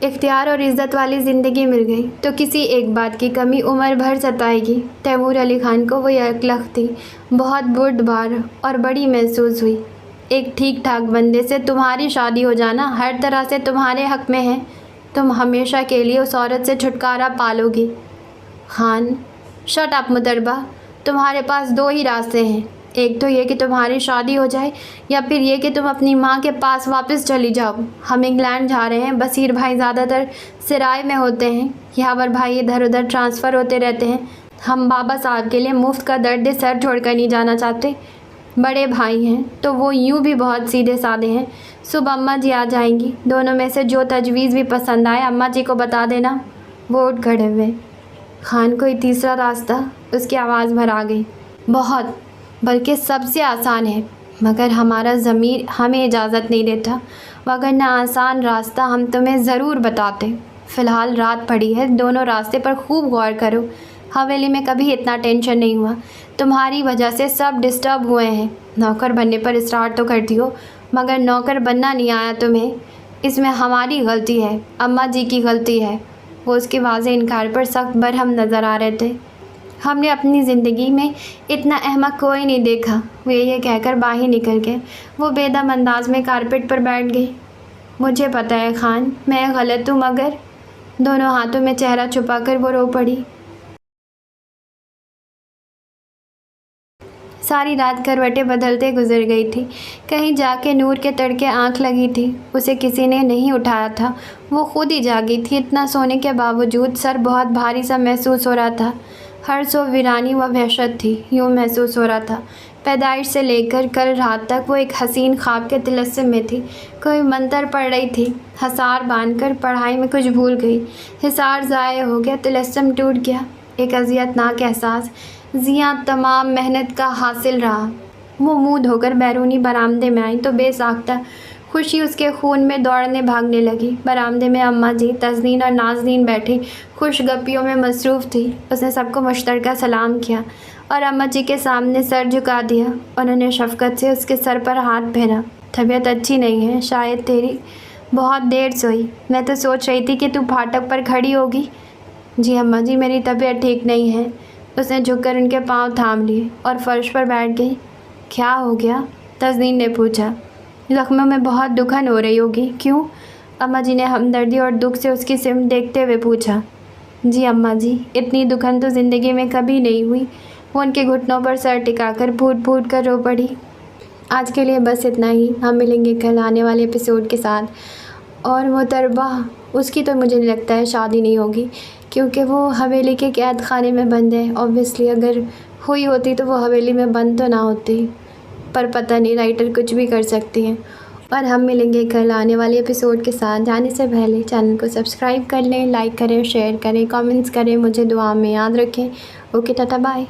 اختیار اور عزت والی زندگی مل گئی تو کسی ایک بات کی کمی عمر بھر ستائے گی۔ تیمور علی خان کو وہ یکلختی بہت بردبار اور بڑی محسوس ہوئی۔ ایک ٹھیک ٹھاک بندے سے تمہاری شادی ہو جانا ہر طرح سے تمہارے حق میں ہے۔ تم ہمیشہ کے لیے اس عورت سے چھٹکارا پالو گی۔ خان، شٹ اپ متربہ، تمہارے پاس دو ہی راستے ہیں، ایک تو یہ کہ تمہاری شادی ہو جائے، یا پھر یہ کہ تم اپنی ماں کے پاس واپس چلی جاؤ۔ ہم انگلینڈ جا رہے ہیں، بصیر بھائی زیادہ تر سرائے میں ہوتے ہیں، یاور بھائی ادھر ادھر ٹرانسفر ہوتے رہتے ہیں۔ ہم بابا صاحب کے لیے مفت کا درد سر چھوڑ کر نہیں جانا چاہتے۔ بڑے بھائی ہیں تو وہ یوں بھی بہت سیدھے سادے ہیں۔ صبح اماں جی آ جائیں گی، دونوں میں سے جو تجویز بھی پسند آئے اماں جی کو بتا دینا۔ وہ اٹھ کھڑے ہوئے۔ خان، کوئی تیسرا راستہ؟ اس کی آواز بھر آ گئی۔ بہت، بلکہ سب سے آسان ہے، مگر ہمارا ضمیر ہمیں اجازت نہیں دیتا، وگرنہ آسان راستہ ہم تمہیں ضرور بتاتے۔ فی الحال رات پڑی ہے، دونوں راستے پر خوب غور کرو۔ حویلی میں کبھی اتنا ٹینشن نہیں ہوا، تمہاری وجہ سے سب ڈسٹرب ہوئے ہیں۔ نوکر بننے پر اصرار تو کرتی ہو، مگر نوکر بننا نہیں آیا تمہیں۔ اس میں ہماری غلطی ہے، اماں جی کی غلطی ہے۔ وہ اس کے واضح انکار پر سخت برہم نظر آ رہے تھے۔ ہم نے اپنی زندگی میں اتنا احمق کوئی نہیں دیکھا۔ وہ یہ کہہ کر باہر نکل گئے۔ وہ بے دم انداز میں کارپیٹ پر بیٹھ گئی۔ مجھے پتہ ہے خان، میں غلط ہوں، مگر… دونوں ہاتھوں میں چہرہ چھپا کر وہ رو پڑی۔ ساری رات کروٹیں بدلتے گزر گئی تھی، کہیں جا کے نور کے تڑکے آنکھ لگی تھی۔ اسے کسی نے نہیں اٹھایا تھا، وہ خود ہی جاگی تھی۔ اتنا سونے کے باوجود سر بہت بھاری سا محسوس ہو رہا تھا، ہر سو ویرانی و وحشت تھی۔ یوں محسوس ہو رہا تھا پیدائش سے لے کر کل رات تک وہ ایک حسین خواب کے طلسم میں تھی۔ کوئی منتر پڑھ رہی تھی، حصار باندھ کر پڑھائی میں کچھ بھول گئی، حصار ضائع ہو گیا، طلسم ٹوٹ گیا۔ ایک اذیت ناک احساس، زیاں تمام محنت کا حاصل رہا۔ وہ منہ دھو کر بیرونی برآمدے میں آئی تو بے ساختہ خوشی اس کے خون میں دوڑنے بھاگنے لگی۔ برآمدے میں اماں جی، تزنین اور نازنین بیٹھی خوش گپیوں میں مصروف تھی۔ اس نے سب کو مشترکہ سلام کیا اور اماں جی کے سامنے سر جھکا دیا۔ انہوں نے شفقت سے اس کے سر پر ہاتھ پھیرا۔ طبیعت اچھی نہیں ہے شاید تیری، بہت دیر سوئی۔ میں تو سوچ رہی تھی کہ تو پھاٹک پر کھڑی ہوگی۔ جی اماں جی، میری طبیعت ٹھیک نہیں ہے۔ اس نے جھک کر ان کے پاؤں تھام لیے اور فرش پر بیٹھ گئی۔ کیا ہو گیا؟ تزنین نے پوچھا۔ زخموں میں بہت دکھن ہو رہی ہوگی، کیوں؟ اماں جی نے ہمدردی اور دکھ سے اس کی سمت دیکھتے ہوئے پوچھا۔ جی اماں جی، اتنی دکھن تو زندگی میں کبھی نہیں ہوئی۔ وہ ان کے گھٹنوں پر سر ٹکا کر پھوٹ پھوٹ کر رو پڑی۔ آج کے لیے بس اتنا ہی، ہم ملیں گے کل آنے والے ایپیسوڈ کے ساتھ۔ اور محتربہ، اس کی تو مجھے نہیں لگتا ہے شادی نہیں ہوگی، کیونکہ وہ حویلی کے قید خانے میں بند ہے۔ اوبویسلی اگر ہوئی ہوتی تو وہ حویلی میں بند تو نہ ہوتی، پر پتہ نہیں، رائٹر کچھ بھی کر سکتی ہیں۔ اور ہم ملیں گے کل آنے والے ایپیسوڈ کے ساتھ۔ جانے سے پہلے چینل کو سبسکرائب کر لیں، لائک کریں، شیئر کریں، کامنٹس کریں، مجھے دعا میں یاد رکھیں۔ Okay, tata, bye.